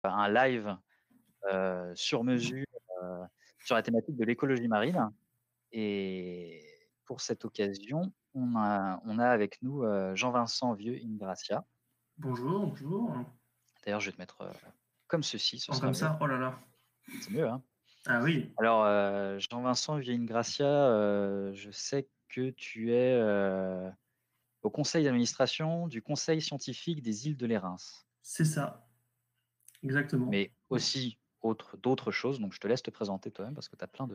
faire un live sur mesure sur la thématique de l'écologie marine. Et pour cette occasion, on a avec nous Jean-Vincent Vieux-Ingracia. Bonjour, bonjour. D'ailleurs, je vais te mettre comme ceci, ce sera Comme mieux. ça, oh là là. C'est mieux, hein? Ah oui. Alors, Jean-Vincent Vieux-Ingracia, je sais que tu es au conseil d'administration du Conseil scientifique des îles de Lérins. C'est ça, exactement. Mais aussi d'autres choses. Donc, je te laisse te présenter toi-même parce que tu as plein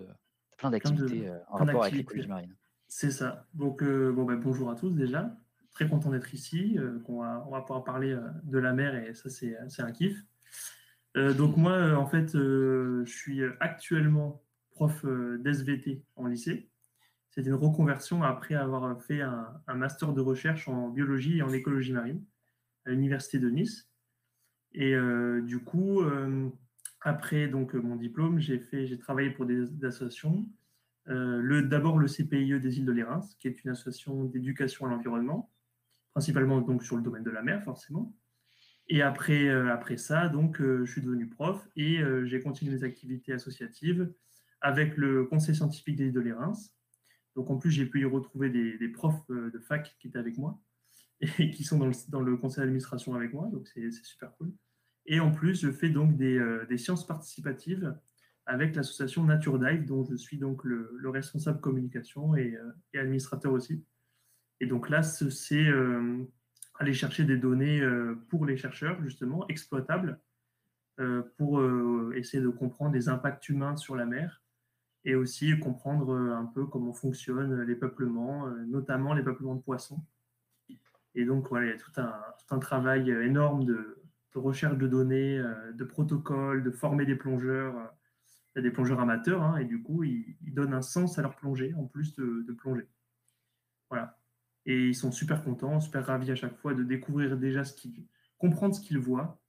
Plein d'activités en plein rapport avec d'activités. l'écologie marine. C'est ça. Donc, bonjour à tous déjà. Très content d'être ici. On va pouvoir parler de la mer et ça, c'est un kiff. Donc, moi, en fait, je suis actuellement prof d'SVT en lycée. C'était une reconversion après avoir fait un master de recherche en biologie et en écologie marine à l'université de Nice. Et du coup, après donc mon diplôme, j'ai travaillé pour des associations. D'abord le CPIE des îles de Lérins, qui est une association d'éducation à l'environnement, principalement donc sur le domaine de la mer, forcément. Et après ça, donc, je suis devenu prof et j'ai continué mes activités associatives avec le conseil scientifique des îles de Lérins. Donc en plus, j'ai pu y retrouver des profs de fac qui étaient avec moi et qui sont dans le conseil d'administration avec moi. Donc c'est super cool. Et en plus, je fais donc des sciences participatives avec l'association Nature Dive, dont je suis donc le responsable communication et administrateur aussi. Et donc là, c'est aller chercher des données pour les chercheurs, justement, exploitables, pour essayer de comprendre les impacts humains sur la mer et aussi comprendre un peu comment fonctionnent les peuplements, notamment les peuplements de poissons. Et donc, voilà, il y a tout un travail énorme de recherche de données, de protocoles, de former des plongeurs. Il y a des plongeurs amateurs, hein, et du coup, ils donnent un sens à leur plongée, en plus de plonger. Voilà. Et ils sont super contents, super ravis à chaque fois de découvrir déjà comprendre ce qu'ils voient,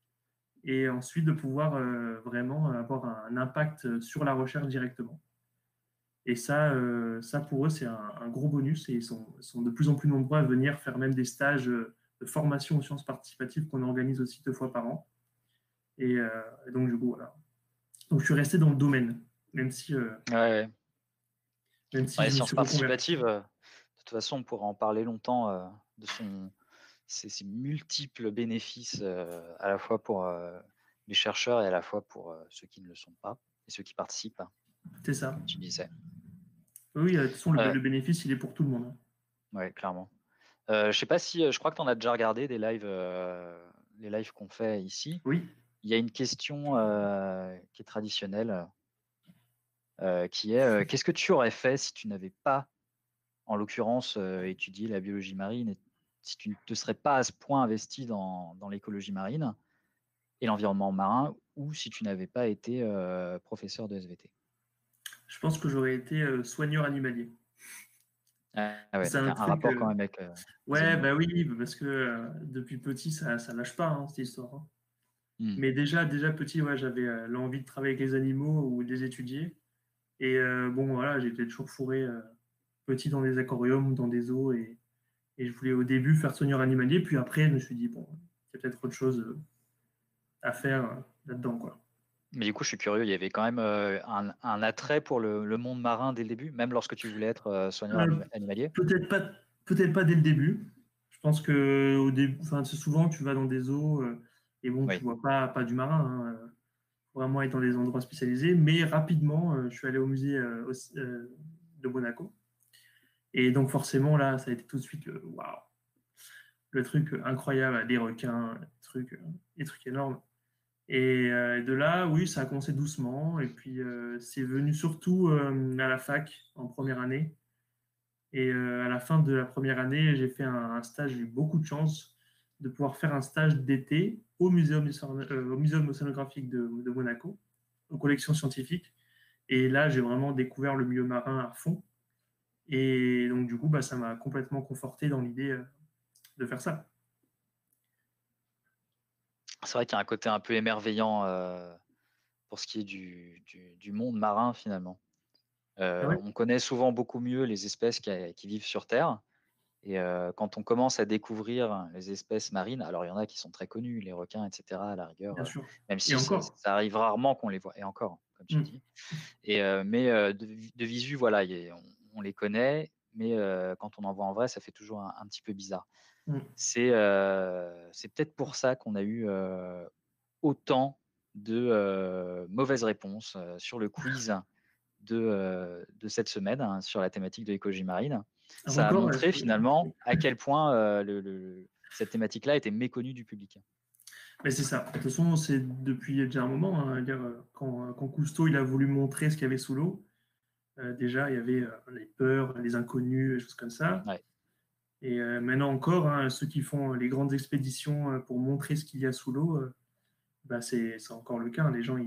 et ensuite de pouvoir vraiment avoir un impact sur la recherche directement. Et ça pour eux, c'est un gros bonus et ils sont de plus en plus nombreux à venir faire même des stages de formation aux sciences participatives qu'on organise aussi 2 fois par an. Et donc, du coup, voilà. Donc, je suis resté dans le domaine, même si, Ouais. même si Dans les je me sciences suis reconverti. participatives, de toute façon, on pourra en parler longtemps de ses multiples bénéfices à la fois pour les chercheurs et à la fois pour ceux qui ne le sont pas et ceux qui participent, C'est ça. comme tu disais. Oui, de toute façon, Ouais, le bénéfice, il est pour tout le monde, hein. ouais, clairement. Je sais pas si, je crois que tu en as déjà regardé des lives, les lives qu'on fait ici. Oui. Il y a une question qui est traditionnelle, qui est qu'est-ce que tu aurais fait si tu n'avais pas, en l'occurrence, étudié la biologie marine, et si tu ne te serais pas à ce point investi dans l'écologie marine et l'environnement marin, ou si tu n'avais pas été professeur de SVT? Je pense que j'aurais été soigneur animalier. Ah ouais, C'est donc un un truc. rapport quand même avec les Ouais, animaux. bah oui, parce que depuis petit, ça lâche pas, hein, cette histoire, hein. Hmm. Mais déjà petit, ouais, j'avais l'envie de travailler avec les animaux ou de les étudier. Et bon, voilà, j'étais toujours fourré petit dans des aquariums, dans des eaux. Et je voulais au début faire soigneur animalier. Puis après, je me suis dit, bon, il y a peut-être autre chose à faire là-dedans, quoi. Mais du coup, je suis curieux, il y avait quand même un attrait pour le monde marin dès le début, même lorsque tu voulais être soigneur Euh, animalier? peut-être pas, peut-être pas dès le début. Je pense que au début, enfin, c'est souvent tu vas dans des eaux et bon, tu Oui. vois pas du marin, hein, vraiment être dans des endroits spécialisés. Mais rapidement, je suis allé au musée de Monaco. Et donc forcément, là, ça a été tout de suite waouh, le truc incroyable, des requins, des trucs énormes. Et de là, oui, ça a commencé doucement. Et puis, c'est venu surtout à la fac en première année. Et à la fin de la première année, j'ai fait un stage. J'ai eu beaucoup de chance de pouvoir faire un stage d'été au muséum océanographique de Monaco, aux collections scientifiques. Et là, j'ai vraiment découvert le milieu marin à fond. Et donc, du coup, bah, ça m'a complètement conforté dans l'idée de faire ça. C'est vrai qu'il y a un côté un peu émerveillant pour ce qui est du monde marin finalement. Ah ouais. On connaît souvent beaucoup mieux les espèces qui vivent sur Terre, Et quand on commence à découvrir les espèces marines, alors il y en a qui sont très connues, les requins, etc., à la rigueur, bien sûr. même Et si encore. ça arrive rarement qu'on les voit, et encore, comme tu Mm. dis. Mais de visu, voilà, on les connaît, mais quand on en voit en vrai, ça fait toujours un petit peu bizarre. Mm. C'est peut-être pour ça qu'on a eu autant de mauvaises réponses sur le quiz de cette semaine, hein, sur la thématique de l'écologie marine. Un Ça a record, montré finalement à quel point cette thématique-là était méconnue du public. mais c'est ça. De toute façon, c'est depuis déjà un moment. Hein, dire, quand Cousteau il a voulu montrer ce qu'il y avait sous l'eau, déjà il y avait les peurs, les inconnus, des choses comme ça. Ouais. Et maintenant encore, hein, ceux qui font les grandes expéditions pour montrer ce qu'il y a sous l'eau, bah c'est encore le cas. Les gens,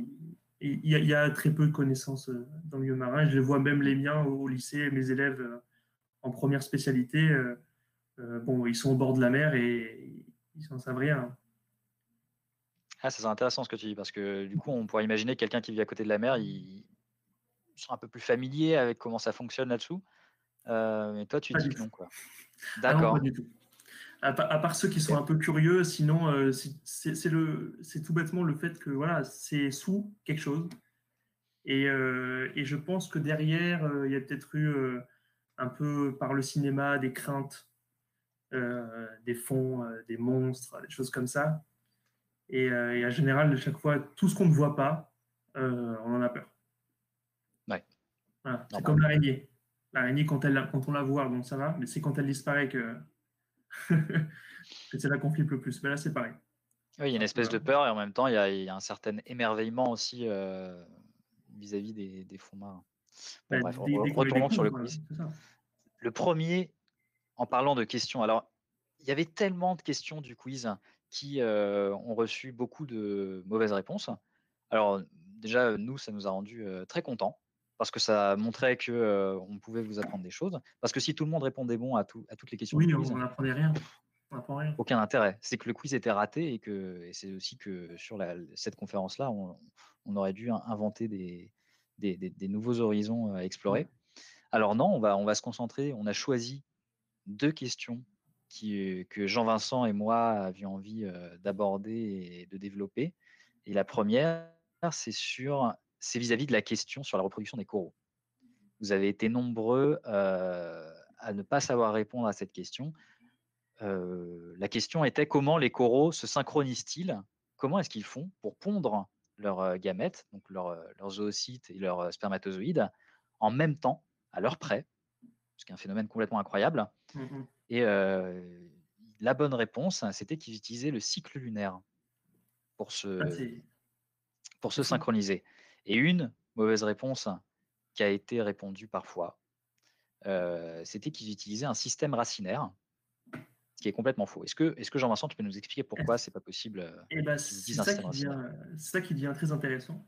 il y a très peu de connaissances dans le milieu marin. Je les vois même les miens au lycée, mes élèves en première spécialité. Bon, ils sont au bord de la mer et ils n'en savent rien. Ah, ça c'est intéressant ce que tu dis, parce que du coup, on pourrait imaginer que quelqu'un qui vit à côté de la mer, il sera un peu plus familier avec comment ça fonctionne là-dessous. Mais toi, tu Pas dis du que tout. non, quoi. Ah non, pas D'accord. du tout. À part ceux qui sont Ok. un peu curieux, sinon, c'est tout bêtement le fait que voilà, c'est sous quelque chose. Et je pense que derrière, il y a peut-être eu un peu par le cinéma des craintes, des fonds, des monstres, des choses comme ça. Et en général, de chaque fois, tout ce qu'on ne voit pas, on en a peur. Ouais, Voilà. C'est normal. comme l'araignée. L'araignée, quand on la voit, bon, ça va, mais c'est quand elle disparaît que, que c'est là qu'on flippe le plus. Mais là, c'est pareil. Oui, il y a une Un peu, espèce de peur et en même temps, il y a un certain émerveillement aussi vis-à-vis des fonds marins. Bon, bah, bref, dès qu'on les retournons sur le découvre, quiz. c'est ça. Le premier, en parlant de questions, alors, il y avait tellement de questions du quiz qui ont reçu beaucoup de mauvaises réponses. Alors, déjà, nous, ça nous a rendu très contents parce que ça montrait que on pouvait vous apprendre des choses. Parce que si tout le monde répondait bon à toutes les questions du Oui, quiz, on n'apprenait rien. On n'apprend rien. aucun intérêt. C'est que le quiz était raté et c'est aussi que sur cette conférence-là, on aurait dû inventer des nouveaux horizons à explorer. Alors non, on va se concentrer. On a choisi deux questions que Jean-Vincent et moi avions envie d'aborder et de développer. Et la première, c'est vis-à-vis de la question sur la reproduction des coraux. Vous avez été nombreux à ne pas savoir répondre à cette question. La question était comment les coraux se synchronisent-ils? Comment est-ce qu'ils font pour pondre leurs gamètes, donc leurs oocytes et leurs spermatozoïdes, en même temps, à l'heure près, ce qui est un phénomène complètement incroyable. Mm-hmm. Et la bonne réponse, c'était qu'ils utilisaient le cycle lunaire pour Ah, se, pour c'est se fou. synchroniser. Et une mauvaise réponse qui a été répondue parfois, c'était qu'ils utilisaient un système racinaire, ce qui est complètement faux. Est-ce que Jean-Vincent, tu peux nous expliquer pourquoi c'est pas possible Et ben, qu'ils utilisent un système racinaire? c'est ça qui devient très intéressant.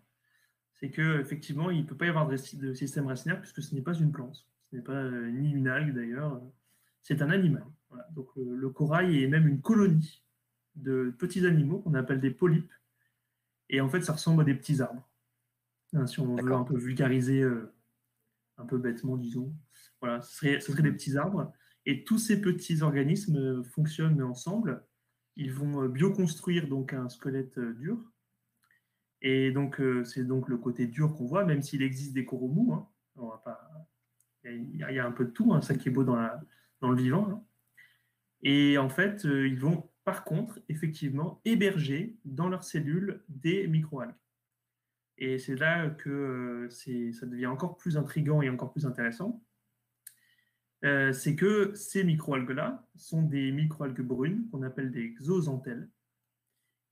C'est qu'effectivement, il ne peut pas y avoir de système racinaire puisque ce n'est pas une plante. Ce n'est pas ni une algue d'ailleurs. C'est un animal. Voilà. Donc le corail est même une colonie de petits animaux qu'on appelle des polypes. Et en fait, ça ressemble à des petits arbres. Hein, si on veut un D'accord. peu vulgariser, un peu bêtement, disons. Voilà, ce serait des petits arbres. Et tous ces petits organismes fonctionnent ensemble. Ils vont bioconstruire donc un squelette dur. Et donc, c'est donc le côté dur qu'on voit, même s'il existe des coraux mous. Hein. On va pas... il y a un peu de tout, hein, ça qui est beau dans le vivant. Hein. Et en fait, ils vont par contre, effectivement, héberger dans leurs cellules des microalgues. Et c'est là que ça devient encore plus intriguant et encore plus intéressant. C'est que ces microalgues-là sont des microalgues brunes qu'on appelle des zooxanthelles.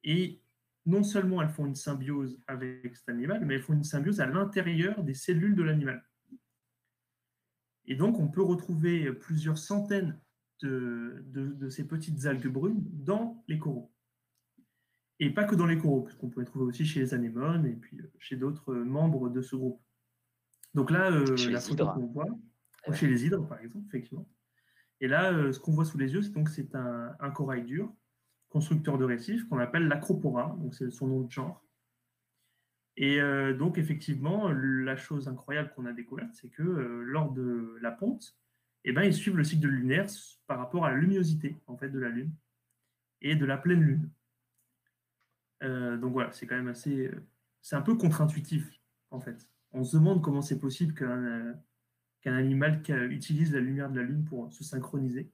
Et non seulement elles font une symbiose avec cet animal, mais elles font une symbiose à l'intérieur des cellules de l'animal. Et donc, on peut retrouver plusieurs centaines de ces petites algues brunes dans les coraux. Et pas que dans les coraux, puisqu'on peut les trouver aussi chez les anémones et puis chez d'autres membres de ce groupe. Donc là, Chez la les photo hydres. qu'on voit, Eh ouais. chez les hydres par exemple, effectivement. Et là, ce qu'on voit sous les yeux, c'est un corail dur, constructeur de récifs, qu'on appelle l'acropora, donc c'est son nom de genre. Et donc, effectivement, la chose incroyable qu'on a découverte, c'est que lors de la ponte, et ben, ils suivent le cycle lunaire par rapport à la luminosité en fait, de la Lune et de la pleine Lune. Donc voilà, c'est quand même assez. C'est un peu contre-intuitif, en fait. On se demande comment c'est possible qu'un animal utilise la lumière de la Lune pour se synchroniser.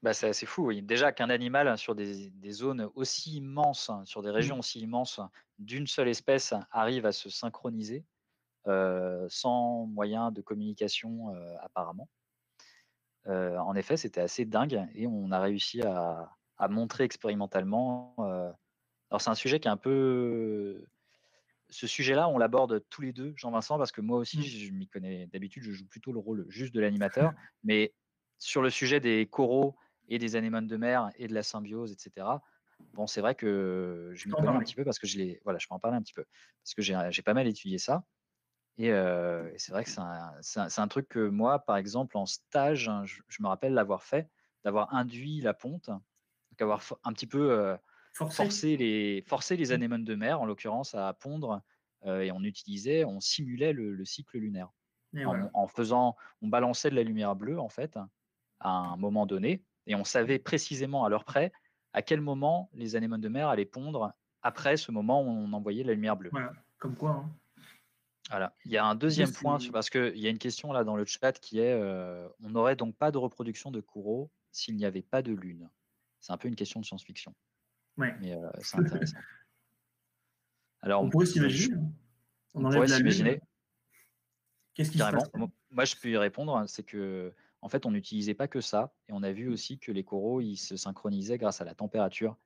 Bah, c'est assez fou, oui. Déjà qu'un animal sur des zones aussi immenses, sur des régions aussi immenses, d'une seule espèce, arrive à se synchroniser sans moyen de communication apparemment. En effet, c'était assez dingue et on a réussi à montrer expérimentalement. Alors c'est un sujet qui est un peu. Ce sujet-là, on l'aborde tous les deux, Jean-Vincent, parce que moi aussi, Mm. je m'y connais. D'habitude, je joue plutôt le rôle juste de l'animateur, mais sur le sujet des coraux et des anémones de mer et de la symbiose, etc. Bon, c'est vrai que je Tu m'y peux en connais un parler. petit peu parce que voilà, je peux en parler un petit peu parce que j'ai pas mal étudié ça. Et c'est vrai que c'est un truc que moi, par exemple, en stage, hein, je me rappelle l'avoir fait, d'avoir induit la ponte, donc avoir un petit peu Forcé. forcer les anémones de mer, en l'occurrence, à pondre, et on simulait le cycle lunaire. Et voilà. On balançait de la lumière bleue, en fait, à un moment donné, et on savait précisément à l'heure près à quel moment les anémones de mer allaient pondre après ce moment où on envoyait de la lumière bleue. Voilà. Comme quoi. Hein. Voilà. Il y a un En plus, deuxième point, parce qu'il y a une question là dans le chat qui est on n'aurait donc pas de reproduction de coraux s'il n'y avait pas de lune. C'est un peu une question de science-fiction, ouais. mais c'est intéressant. Alors, On pourrait s'imaginer. Hein. On on enlève pourrait la Lune. s'imaginer Qu'est-ce qui se passe? carrément. Moi, je peux y répondre, hein, c'est que en fait, on n'utilisait pas que ça, et on a vu aussi que les coraux, ils se synchronisaient grâce à la température,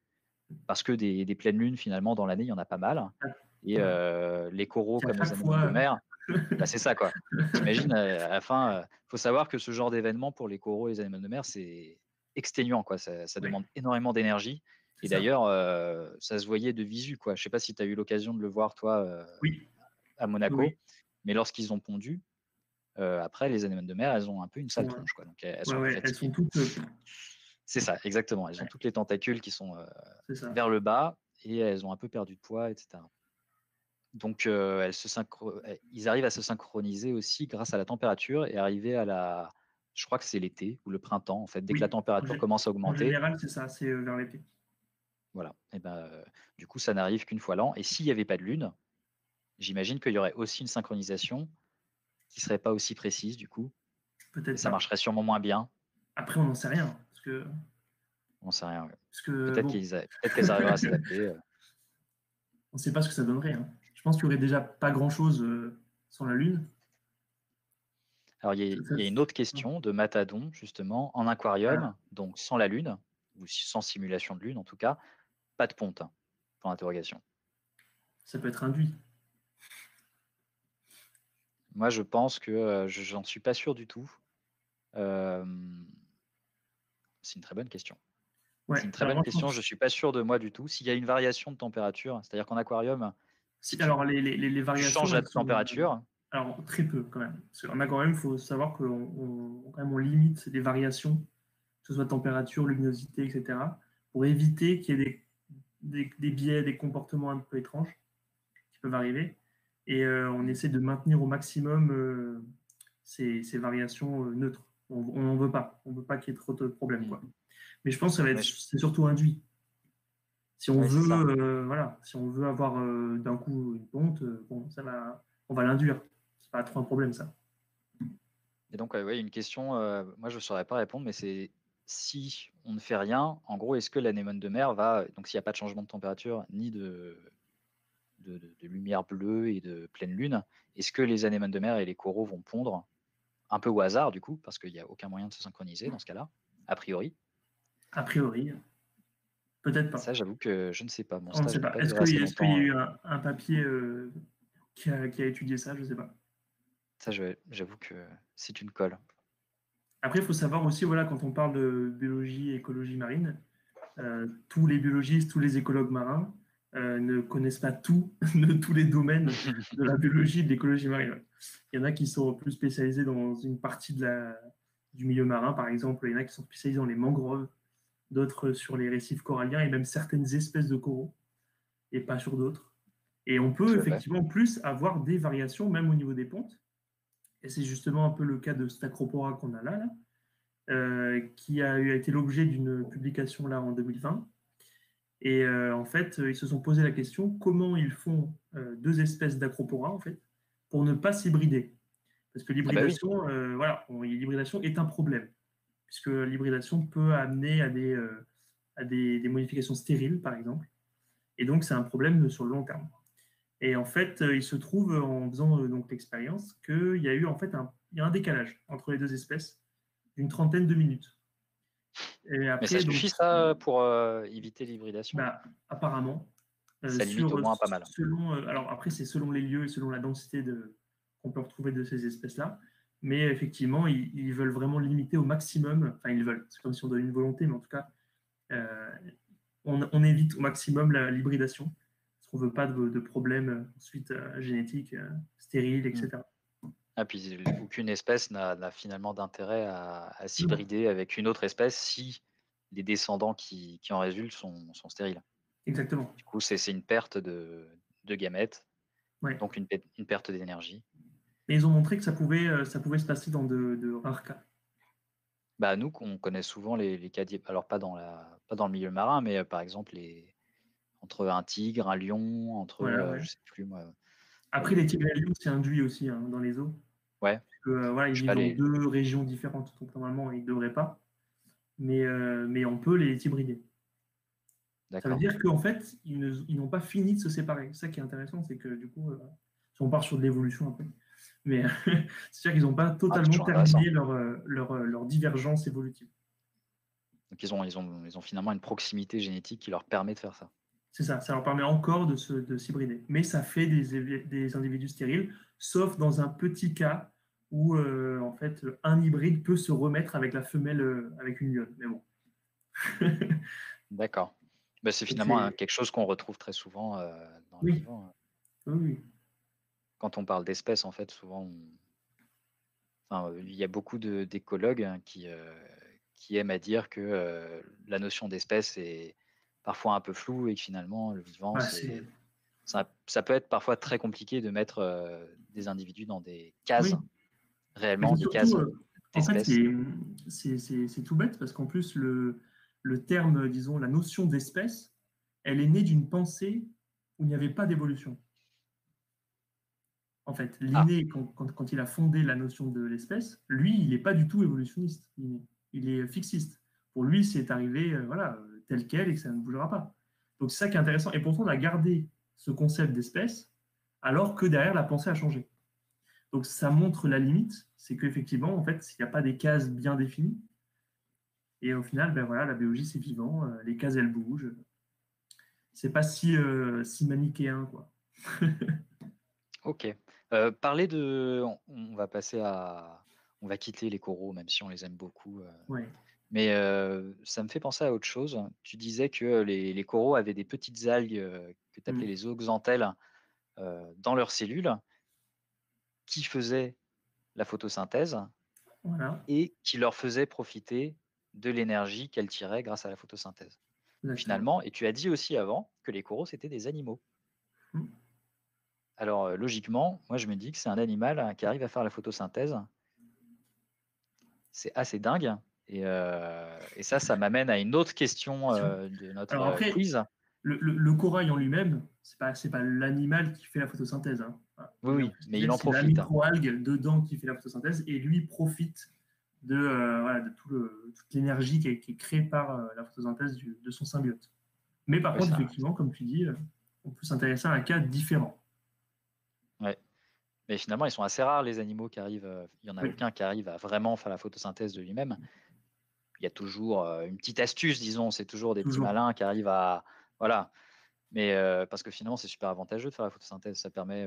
parce que des pleines lunes, finalement, dans l'année, il y en a pas mal. Ah, Et voilà. les coraux, Puis à comme les chaque anémones de fois. mer, bah, c'est ça, quoi. T'imagines, à la fin, faut savoir que ce genre d'événement pour les coraux et les anémones de mer, c'est exténuant, quoi. Ça Ouais, demande énormément d'énergie. c'est Et ça. d'ailleurs, ça se voyait de visu, quoi. Je sais pas si tu as eu l'occasion de le voir, toi, Oui, à oui, oui. Monaco, mais lorsqu'ils ont pondu, après, les anémones de mer, elles ont un peu une Ils sale sont, tronche, quoi. Donc, elles ouais, sont un peu ouais, elles sont fatiguées. toutes. C'est ça, exactement. Elles ont Ouais, toutes les tentacules qui sont c'est ça. vers le bas et elles ont un peu perdu de poids, etc. Donc, ils arrivent à se synchroniser aussi grâce à la température et arriver je crois que c'est l'été ou le printemps, en fait. Dès que la Oui, température commence à en augmenter, général, c'est ça, c'est vers l'été. voilà. Et ben, du coup, ça n'arrive qu'une fois l'an. Et s'il n'y avait pas de lune, j'imagine qu'il y aurait aussi une synchronisation qui serait pas aussi précise, du coup, et Peut-être ça pas. marcherait sûrement moins bien. Après, on n'en sait rien. On ne sait rien. Ouais. Parce que Peut-être bon, peut-être qu'elles arriveraient à s'adapter. on ne sait pas ce que ça donnerait. Hein. Je pense qu'il n'y aurait déjà pas grand-chose sans la Lune. Alors, il y a une autre question de Matadon, justement, en Voilà. aquarium, donc sans la lune, ou sans simulation de lune en tout cas, pas de ponte, hein, pour l'interrogation. Ça peut être induit. Moi, je pense que j'en suis pas sûr du tout. Euh, c'est une très bonne question. Ouais. C'est une très Alors, bonne moi, je question. Je pense. suis pas sûr de moi du tout. S'il y a une variation de température, c'est-à-dire qu'en aquarium, si tu, Alors, les tu variations, changes la elles sont. température, Alors, très peu quand même. Parce qu'en aquarium, il faut savoir quand même, on limite les variations, que ce soit température, luminosité, etc., pour éviter qu'il y ait des biais, des comportements un peu étranges qui peuvent arriver. Et on essaie de maintenir au maximum ces variations neutres. On n'en veut pas. On ne veut pas qu'il y ait trop de problèmes. hmm, Quoi. Mais je pense que ouais, c'est surtout induit. Si on ouais, c'est ça. veut, voilà, si on veut avoir d'un coup une ponte, bon, on va l'induire. C'est pas trop un problème, ça. Et donc, ouais, une question, moi je ne saurais pas répondre, mais c'est si on ne fait rien, en gros, est-ce que l'anémone de mer va, donc s'il n'y a pas de changement de température ni de lumière bleue et de pleine lune, est-ce que les anémones de mer et les coraux vont pondre un peu au hasard du coup, parce qu'il n'y a aucun moyen de se synchroniser dans ce cas-là, a priori. A priori, peut-être Ça, pas. j'avoue que je ne sais pas. Mon On ne stage sait n'a pas. pas Est-ce duré qu'il assez y a longtemps. eu un papier qui a étudié ça? Je ne sais pas. Ça, j'avoue que c'est une colle. Après, il faut savoir aussi, voilà, quand on parle de biologie et écologie marine, tous les biologistes, tous les écologues marins ne connaissent pas tout de tous les domaines de la biologie et de l'écologie marine. Il y en a qui sont plus spécialisés dans une partie du milieu marin, par exemple. Il y en a qui sont spécialisés dans les mangroves, d'autres sur les récifs coralliens et même certaines espèces de coraux, et pas sur d'autres. Et on peut Tout à fait. effectivement plus avoir des variations, même au niveau des pontes. Et c'est justement un peu le cas de cet acropora qu'on a là. qui a été l'objet d'une publication là en 2020. Et en fait, ils se sont posé la question comment ils font deux espèces d'acropora en fait pour ne pas s'hybrider. Parce que Ah bah oui. l'hybridation, voilà, l'hybridation est un problème, puisque l'hybridation peut amener à des modifications stériles, par exemple. Et donc, c'est un problème sur le long terme. Et en fait, il se trouve, en faisant donc l'expérience, qu'il y a eu en fait il y a un décalage entre les deux espèces d'une trentaine de minutes. Et Mais ça après, donc, suffit ça pour éviter l'hybridation? bah, apparemment, Ça limite au moins pas mal. selon, alors après, c'est selon les lieux et selon la densité qu'on peut retrouver de ces espèces-là. Mais effectivement, ils veulent vraiment limiter au maximum, enfin, ils veulent, c'est comme si on donne une volonté, mais en tout cas, euh, on évite au maximum l'hybridation, parce qu'on ne veut pas de problèmes ensuite génétiques, stériles, Hmm. etc. Ah, puis aucune espèce n'a finalement d'intérêt à Non, s'hybrider avec une autre espèce si les descendants qui en résultent sont stériles. exactement. Du coup, c'est une perte de gamètes, Ouais. donc une perte d'énergie. Et ils ont montré que ça pouvait se passer dans de rares cas. Bah, nous, on connaît souvent les cas alors pas pas dans le milieu marin, mais par exemple entre un tigre, un lion, entre, Voilà, ouais. je sais plus moi, Après, les tigres les, et les lions, c'est induit aussi hein, dans les eaux. ouais, Voilà, ils je sais pas, vivent dans deux régions différentes, donc normalement, ils ne devraient pas. Mais on peut les hybrider. Ça veut d'accord. dire qu'en fait, ils n'ont pas fini de se séparer. Ça qui est intéressant, c'est que du coup, si on part sur de l'évolution un peu, mais c'est-à-dire qu'ils n'ont pas Ah, totalement toujours intéressant. terminé leur divergence évolutive. Donc ils ont finalement une proximité génétique qui leur permet de faire ça. C'est ça, ça leur permet encore de s'hybrider. Mais ça fait des individus stériles, sauf dans un petit cas où en fait un hybride peut se remettre avec la femelle, avec une lionne. Mais bon. D'accord. Bah, c'est Donc finalement quelque chose qu'on retrouve très souvent dans le oui, vivant, hein. oui, oui. Quand on parle d'espèces, en fait, souvent, enfin, il y a beaucoup d'écologues hein, qui aiment à dire que la notion d'espèce est parfois un peu floue et que finalement, le vivant, Ah, c'est... ça peut être parfois très compliqué de mettre des individus dans des cases, Oui, mais réellement c'est des surtout, cases en fait, d'espèces. c'est tout bête parce qu'en plus, le terme, disons, la notion d'espèce, elle est née d'une pensée où il n'y avait pas d'évolution. En fait, Ah, Linné, quand il a fondé la notion de l'espèce, lui, il n'est pas du tout évolutionniste, Linné. Il est fixiste. Pour lui, c'est arrivé voilà, tel quel et que ça ne bougera pas. Donc c'est ça qui est intéressant. Et pourtant, on a gardé ce concept d'espèce alors que derrière, la pensée a changé. Donc ça montre la limite, c'est qu'effectivement, en fait, il n'y a pas des cases bien définies. Et au final, ben voilà, la biologie, c'est vivant, les cases, elles bougent. C'est pas si manichéen, quoi. ok. Parler on va passer on va quitter les coraux, même si on les aime beaucoup. Ouais. Mais ça me fait penser à autre chose. Tu disais que les coraux avaient des petites algues que tu appelais Mm. les zooxanthelles dans leurs cellules qui faisaient la photosynthèse Voilà, et qui leur faisaient profiter de l'énergie qu'elles tiraient grâce à la photosynthèse. Donc exactement. finalement, et tu as dit aussi avant que les coraux, c'était des animaux. Mm. Alors logiquement, moi je me dis que c'est un animal qui arrive à faire la photosynthèse. C'est assez dingue. Et ça m'amène à une autre question de notre Alors après, quiz. le corail en lui-même, c'est pas l'animal qui fait la photosynthèse, hein. Voilà. Oui, Faut bien oui, mais il préciser, en c'est la profite. microalgue dedans qui fait la photosynthèse et lui profite voilà, de toute l'énergie qui est créée par la photosynthèse de son symbiote. Mais par Oui, contre, ça. effectivement, comme tu dis, on peut s'intéresser à un cas différent. Ouais. Mais finalement, ils sont assez rares, les animaux qui arrivent. Il n'y en a Oui, aucun qui arrive à vraiment faire la photosynthèse de lui-même. Il y a toujours une petite astuce, disons. C'est toujours des petits toujours. malins qui arrivent à. Voilà. Mais parce que finalement, c'est super avantageux de faire la photosynthèse. Ça permet.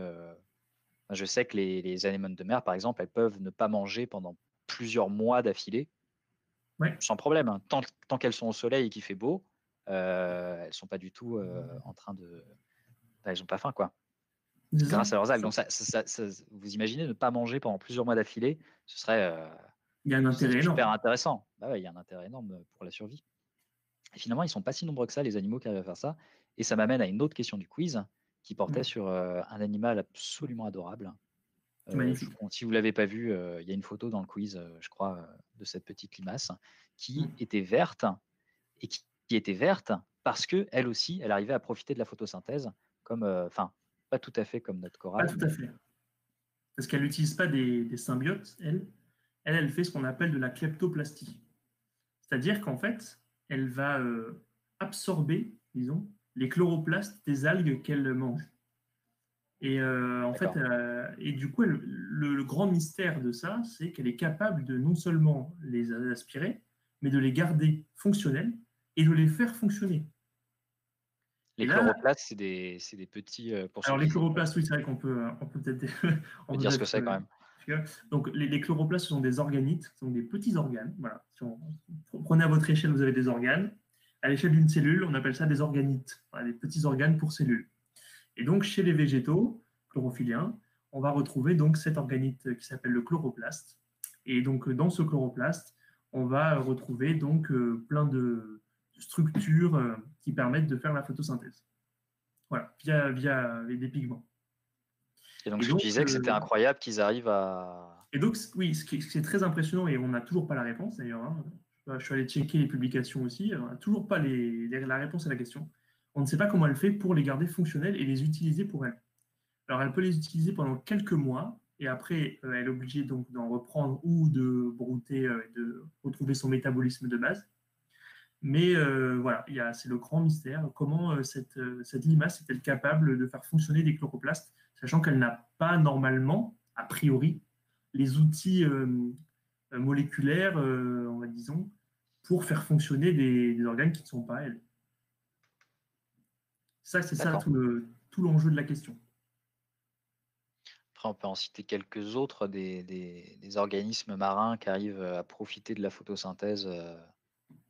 Je sais que les anémones de mer, par exemple, elles peuvent ne pas manger pendant plusieurs mois d'affilée, Ouais, sans problème, hein. Tant qu'elles sont au soleil et qu'il fait beau, elles ne sont pas du tout en train de. Elles n'ont pas faim, quoi. c'est ça. Grâce à leurs algues. Donc, vous imaginez ne pas manger pendant plusieurs mois d'affilée, Il y a un ce serait intérêt super énorme. intéressant. Bah ouais, il y a un intérêt énorme pour la survie. Et finalement, ils ne sont pas si nombreux que ça, les animaux qui arrivent à faire ça. Et ça m'amène à une autre question du quiz qui portait Ouais. sur un animal absolument adorable. C'est magnifique. Si vous ne l'avez pas vu, il y a une photo dans le quiz, je crois, de cette petite limace qui Mm. était verte et qui était verte parce que elle aussi, elle arrivait à profiter de la photosynthèse comme, enfin, pas tout à fait comme notre Pas corail, tout à mais fait. Parce qu'elle n'utilise pas des symbiotes, elle. Elle fait ce qu'on appelle de la kleptoplastie. C'est-à-dire qu'en fait, elle va absorber, disons, les chloroplastes des algues qu'elle mange. Et en fait, d'accord. et du coup, le grand mystère de ça, c'est qu'elle est capable de non seulement les aspirer, mais de les garder fonctionnels et de les faire fonctionner. Les Et là, chloroplastes, c'est des petits, pour ceux alors les qui chloroplastes, oui, c'est vrai on peut peut-être peut on peut dire ce que peut-être c'est quand même. donc les chloroplastes, ce sont des organites, ce sont des petits organes. Voilà. Si prenez à votre échelle, vous avez des organes. À l'échelle d'une cellule, on appelle ça des organites, voilà, des petits organes pour cellules. Et donc, chez les végétaux chlorophylliens, on va retrouver donc cet organite qui s'appelle le chloroplaste. Et donc, dans ce chloroplaste, on va retrouver donc plein de structures qui permettent de faire la photosynthèse. Voilà, via des pigments. Et donc Et ce que donc, tu disais que c'était incroyable qu'ils arrivent à oui, ce qui est très impressionnant, et on n'a toujours pas la réponse d'ailleurs, hein. Je suis allé checker les publications aussi, on n'a toujours pas la réponse à la question. On ne sait pas comment elle fait pour les garder fonctionnelles et les utiliser pour elle. Alors, elle peut les utiliser pendant quelques mois, et après, elle est obligée donc d'en reprendre ou de brouter, de retrouver son métabolisme de base. Mais voilà, c'est le grand mystère. Comment cette limace est-elle capable de faire fonctionner des chloroplastes, sachant qu'elle n'a pas normalement, a priori, les outils moléculaires, on va disons, pour faire fonctionner des organes qui ne sont pas elles. Ça, c'est ça d'accord. tout l'enjeu de la question. Après, on peut en citer quelques autres, des organismes marins qui arrivent, à profiter de la photosynthèse,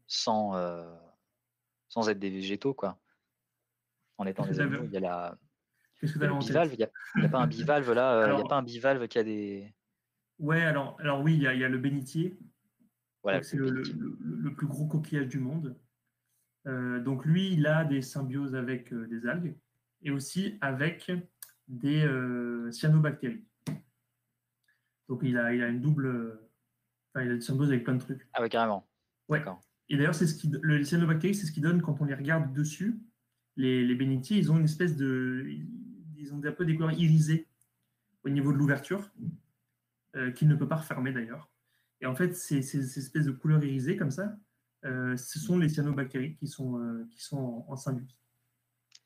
sans, sans être des végétaux, quoi. En étant Qu'est-ce que des tu animaux. avais, Il y a la qu'est-ce que il y tu a avais le en bivalve, tête? il y a pas un bivalve là, il y a pas Alors, un bivalve qui a des ouais, alors oui, il y a le bénitier. Je crois voilà, que c'est le bénitier. le plus gros coquillage du monde. Donc lui, il a des symbioses avec des algues et aussi avec des cyanobactéries. Donc il a une double, enfin, il a une symbiose avec plein de trucs. Ah ouais, carrément. Ouais. D'accord. Et d'ailleurs, les cyanobactéries, c'est ce qui donne quand on les regarde dessus. Les bénitiers, ils ont une espèce de, ils ont un peu des couleurs irisées au niveau de l'ouverture, qu'il ne peut pas refermer d'ailleurs. Et en fait, ces espèces de couleurs irisées comme ça, ce Mmh. sont les cyanobactéries qui sont en symbiose.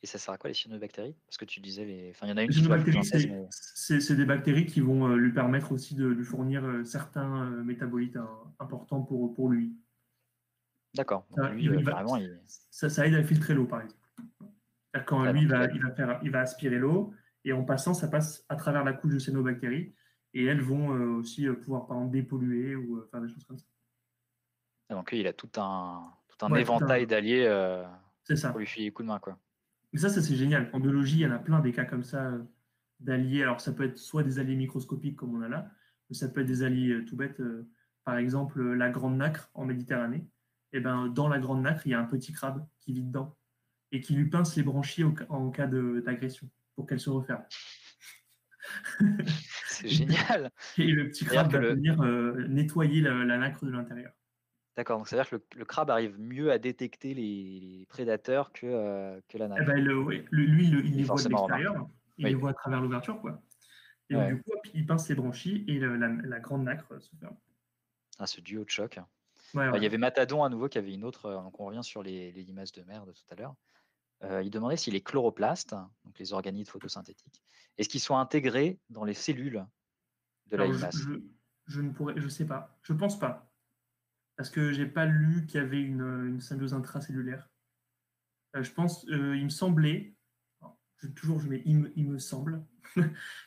Et ça sert à quoi les cyanobactéries? Parce que tu disais enfin, il y en a une Les qui fait la cyanobactéries, photosynthèse, mais c'est des bactéries qui vont lui permettre aussi de lui fournir certains métabolites importants pour lui. d'accord. Donc Ça, lui, carrément, ça aide à filtrer l'eau, par exemple. Quand ah lui, donc il va aspirer l'eau, et en passant, ça passe à travers la couche de cyanobactéries, et elles vont aussi pouvoir, par exemple, dépolluer ou faire des choses comme ça. donc lui, il a tout un Ouais, éventail d'alliés, c'est pour ça. lui filer des coups de main, quoi. Mais ça c'est génial. En biologie, il y en a plein des cas comme ça d'alliés. Alors, ça peut être soit des alliés microscopiques comme on a là, mais ça peut être des alliés tout bêtes. Par exemple, la grande nacre en Méditerranée. Et ben, dans la grande nacre, il y a un petit crabe qui vit dedans et qui lui pince les branchies en cas d'agression pour qu'elle se referme. C'est génial! Et le petit C'est-à-dire crabe que va venir nettoyer la nacre de l'intérieur. d'accord, donc c'est-à-dire que le crabe arrive mieux à détecter les prédateurs que la Eh ben, nacre. ouais, lui, il Et les voit de forcément remarqué. l'extérieur, il les Oui, voit à travers l'ouverture, quoi. Et donc, ouais. du coup, hop, il pince les branchies et la grande nacre se ferme. Ah, ce duo de choc. Ouais, Il y voilà. avait Matadon à nouveau qui avait une autre, donc on revient sur les limaces de mer de tout à l'heure. Il demandait si les chloroplastes, donc les organites photosynthétiques, est-ce qu'ils sont intégrés dans les cellules de la Alors, limace? je sais pas. Je pense pas. Parce que j'ai pas lu qu'il y avait une symbiose intracellulaire. Il me semblait, alors, je mets il me semble,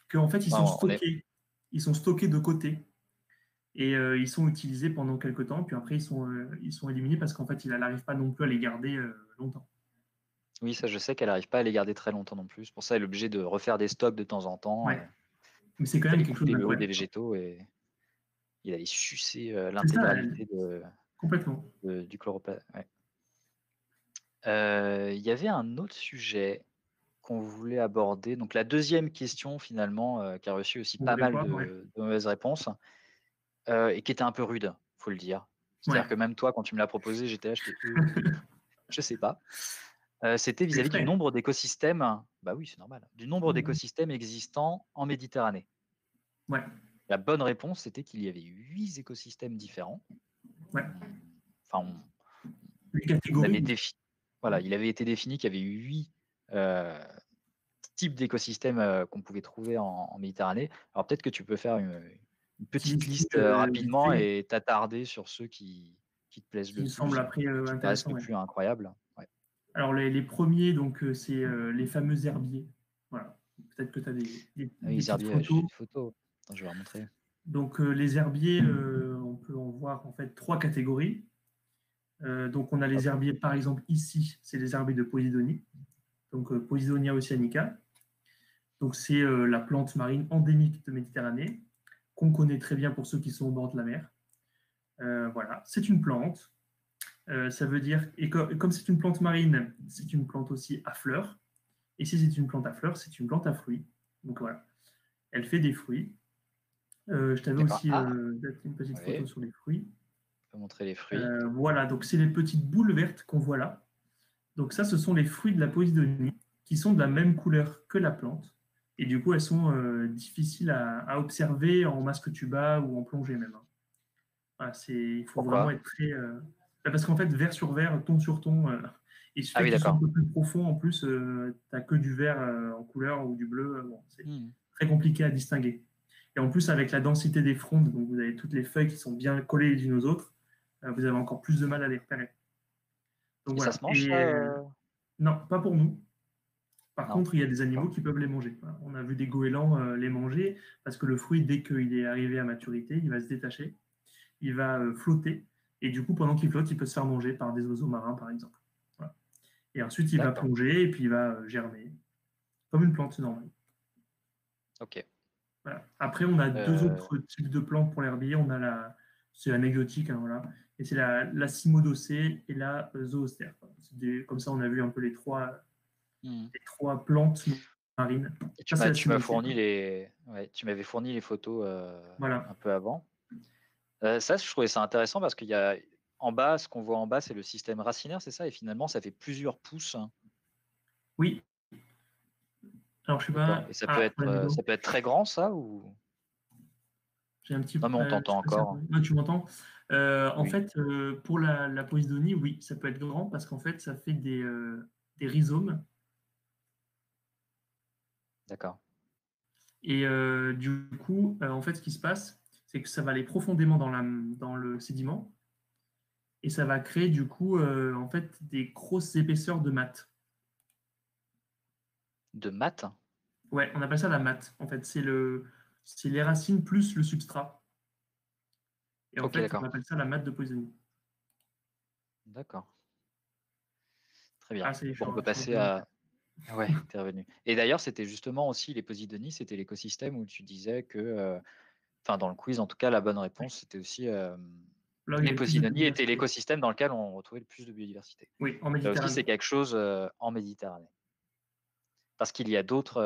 qu'en fait, Non, on est ils sont stockés de côté et ils sont utilisés pendant quelques temps, puis après, ils sont éliminés parce qu'en fait, il n'arrive pas non plus à les garder longtemps. oui, ça je sais qu'elle n'arrive pas à les garder très longtemps non plus. Pour ça, elle est obligée de refaire des stocks de temps en temps, Ouais, mais c'est quand même d'aller quelque chose couper le haut des d'incroyable. végétaux et d'aller sucer, C'est ça, l'intégralité complètement. du chloroplaste, ouais. Il y avait un autre sujet qu'on voulait aborder. Donc la deuxième question finalement, qui a reçu aussi Vous pas voulez mal quoi? Ouais. de mauvaises réponses, et qui était un peu rude, faut le dire. Ouais. C'est-à-dire que même toi, quand tu me l'as proposé, j'étais là, j'étais: je sais pas». C'était C'est vis-à-vis du exprès. nombre d'écosystèmes, bah oui, c'est normal, du nombre Mhm. d'écosystèmes existants en Méditerranée. Ouais. La bonne réponse, c'était qu'il y avait 8 écosystèmes différents. Ouais. Enfin, Les on avait catégories. voilà, il avait été défini qu'il y avait 8 heu, types d'écosystèmes, qu'on pouvait trouver en Méditerranée. Alors peut-être que tu peux faire une Petit petite listing liste, vite rapidement fait, et t'attarder sur ceux qui te plaisent qui le me semble plus, après qui te paraissent intéressant. le Ouais. plus incroyables. Ouais. Alors, les premiers, donc, c'est les fameux herbiers. Voilà. Peut-être que tu as Ah oui, des les petites herbiers, j'ai photos. une photo. Attends, je vais leur montrer. Donc, les herbiers, on peut en voir en fait trois catégories. Donc, on a Hop, les herbiers, par exemple, ici, c'est les herbiers de Posidonie. Donc, Posidonia oceanica. Donc, c'est la plante marine endémique de Méditerranée, qu'on connaît très bien pour ceux qui sont au bord de la mer. Voilà, c'est une plante. Ça veut dire, et comme c'est une plante marine, c'est une plante aussi à fleurs. Et si c'est une plante à fleurs, c'est une plante à fruits. Donc voilà, elle fait des fruits. Je t'avais d'accord. aussi Ah! une petite photo Ouais, sur les fruits. on peut montrer les fruits. Voilà, donc c'est les petites boules vertes qu'on voit là. Donc ça, ce sont les fruits de la posidonie qui sont de la même couleur que la plante. Et du coup, elles sont difficiles à observer en masque tuba ou en plongée même, hein. Voilà, il faut vraiment Pourquoi? être très... parce qu'en fait, vert sur vert, ton sur ton, il Ah suffit oui, que tu sois un d'accord. peu plus profond. En plus, tu n'as que du vert en couleur ou du bleu. Bon, c'est Mmh. très compliqué à distinguer. Et en plus, avec la densité des frondes, donc vous avez toutes les feuilles qui sont bien collées les unes aux autres, vous avez encore plus de mal à les repérer. Donc Et ça se voilà. mange Et ça, non, pas pour nous. Par Non? contre, il y a des animaux D'accord. qui peuvent les manger. Voilà. On a vu des goélands les manger parce que le fruit, dès qu'il est arrivé à maturité, il va se détacher, il va flotter. Et du coup, pendant qu'il flotte, il peut se faire manger par des oiseaux marins, par exemple. Voilà. Et ensuite, il va D'accord. plonger et puis il va germer, comme une plante normale. OK. Voilà. Après, on a deux Heu, autres types de plantes pour l'herbier. On a c'est anecdotique, hein, voilà. Et c'est la cimodocée et la zoostère. Comme ça, on a vu un peu mmh. les trois plantes marines. Et Ça, c'est la tu m'as cimodocée. fourni les ouais, tu m'avais fourni les photos, un Voilà. peu avant. Ça, je trouvais ça intéressant parce qu'il y a en bas, ce qu'on voit en bas, c'est le système racinaire, c'est ça? Et finalement, ça fait plusieurs pousses, hein? Oui. Alors, je sais D'accord. pas. Et Ah, on a des ça peut être très grand ça ou? j'ai un petit. Non, mais on Je sais t'entend pas si encore. ouais, tu m'entends. En Oui, fait, pour la posidonie, oui, ça peut être grand parce qu'en fait, ça fait des rhizomes. d'accord. Et du coup, en fait, ce qui se passe, c'est que ça va aller profondément dans le sédiment et ça va créer du coup, en fait, des grosses épaisseurs de matte. De maths? Ouais, on appelle ça la matte. En fait, c'est les racines plus le substrat. Et en OK, fait, on d'accord. appelle ça la matte de Poisonnier. D'accord. Très bien. Ah, ça y est, Bon, on peut je suis passer revenu. à ouais, tu es revenu. Et d'ailleurs, c'était justement aussi les Posidonies, c'était l'écosystème où tu disais que, enfin dans le quiz en tout cas, la bonne Oui. réponse c'était aussi, Là où il y les avait le plus de Posidonies étaient biodiversité. l'écosystème dans lequel on retrouvait le plus de biodiversité. Oui, en Là aussi, Méditerranée. c'est quelque chose, en Méditerranée. Parce qu'il y a d'autres,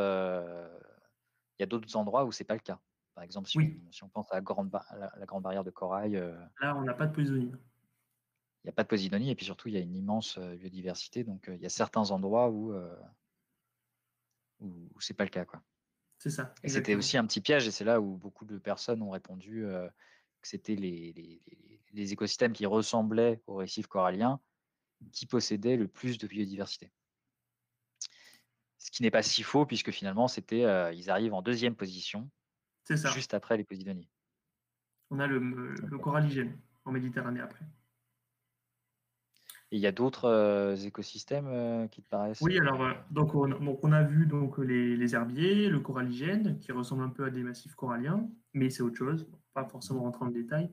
il y a d'autres endroits où c'est pas le cas. Par exemple, Oui, si on pense à la grande barrière de corail, là, on n'a pas de Poisonnier. il y a pas de Posidonie et puis surtout, il y a une immense, biodiversité donc il y a certains endroits où c'est pas le cas, quoi. C'est ça, Et c'était exactement. aussi un petit piège et c'est là où beaucoup de personnes ont répondu, que c'était les écosystèmes qui ressemblaient aux récifs coralliens qui possédaient le plus de biodiversité. Ce qui n'est pas si faux puisque finalement c'était, ils arrivent en deuxième position, C'est ça. juste après les Posidonies. On a le OK. coralligène en Méditerranée après. Et il y a d'autres, écosystèmes, qui te paraissent, Oui, alors, donc on a vu donc, les herbiers, le coralligène, qui ressemble un peu à des massifs coralliens, mais c'est autre chose, pas forcément rentrer dans le détail.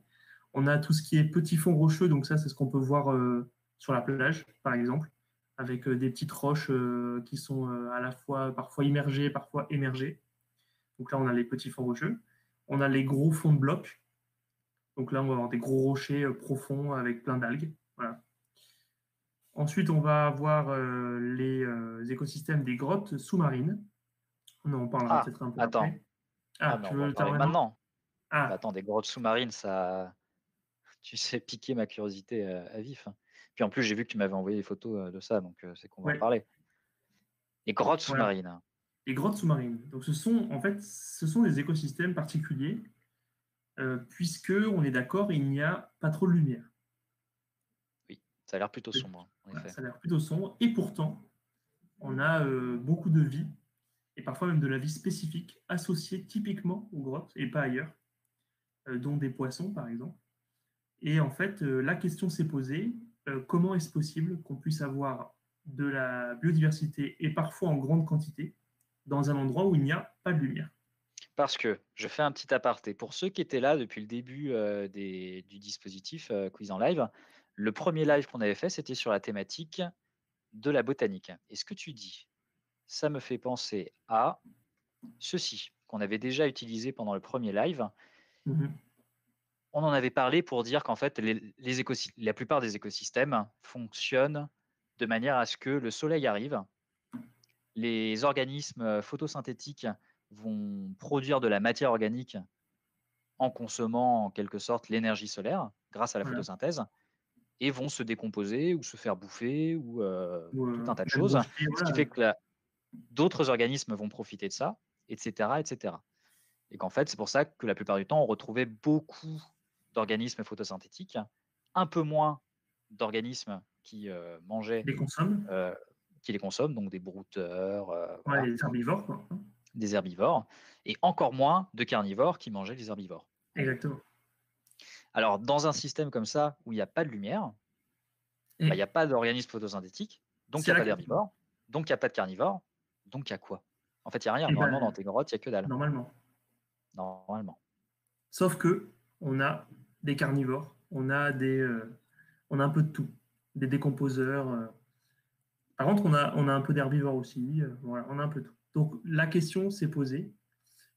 On a tout ce qui est petits fonds rocheux, donc ça, c'est ce qu'on peut voir sur la plage, par exemple, avec des petites roches qui sont à la fois parfois immergées, parfois émergées. Donc là, on a les petits fonds rocheux. On a les gros fonds de blocs. Donc là, on va avoir des gros rochers profonds avec plein d'algues. Voilà. Ensuite, on va avoir les écosystèmes des grottes sous-marines. On en parlera Ah, peut-être un peu attends. après. Ah, Ah, mais tu on veux va en le faire parler maintenant? maintenant. Bah, Ah, attends, des grottes sous-marines, ça, tu sais, piquer ma curiosité à vif, hein. Puis en plus, j'ai vu que tu m'avais envoyé des photos de ça, donc c'est qu'on va en ouais, parler. Les grottes voilà. sous-marines. Les grottes sous-marines. Donc, ce sont des écosystèmes particuliers, puisque on est d'accord, il n'y a pas trop de lumière. Oui, ça a l'air plutôt sombre, en Voilà, effet. ça a l'air plutôt sombre. Et pourtant, on a beaucoup de vie, et parfois même de la vie spécifique, associée typiquement aux grottes et pas ailleurs, dont des poissons, par exemple. Et en fait, la question s'est posée, comment est-ce possible qu'on puisse avoir de la biodiversité, et parfois en grande quantité, dans un endroit où il n'y a pas de lumière? Parce que, je fais un petit aparté. Pour ceux qui étaient là depuis le début du dispositif Quiz en live, le premier live qu'on avait fait, c'était sur la thématique de la botanique. Et ce que tu dis, ça me fait penser à ceci, qu'on avait déjà utilisé pendant le premier live. Mhm. On en avait parlé pour dire qu'en fait, la plupart des écosystèmes fonctionnent de manière à ce que le soleil arrive, les organismes photosynthétiques vont produire de la matière organique en consommant en quelque sorte l'énergie solaire grâce à la Voilà. photosynthèse et vont se décomposer ou se faire bouffer ou Ou tout un tas de même choses, rejeter, ce qui voilà. fait que d'autres organismes vont profiter de ça, etc., etc. Et qu'en fait, c'est pour ça que la plupart du temps, on retrouvait beaucoup d'organismes photosynthétiques, un peu moins d'organismes qui mangeaient, Les consomment. euh, qui les consomment, donc des brouteurs, Ouais, voilà, les herbivores, quoi. des herbivores, et encore moins de carnivores qui mangeaient les herbivores, en gros. Exactement. Alors, dans un système comme ça, où il n'y a pas de lumière, bah, il n'y Et a pas d'organisme photosyntétique, donc il c'est n'y a la pas question. d'herbivores, donc il n'y a pas de carnivores, donc il y a quoi? En fait, il n'y a rien. Et Normalement, dans ben, tes grottes, il n'y a que dalle, normalement. normalement. Sauf que on a des carnivores, on a un peu de tout, des décomposeurs. Par contre, on a un peu d'herbivores aussi. Voilà, on a un peu de tout. Donc la question s'est posée,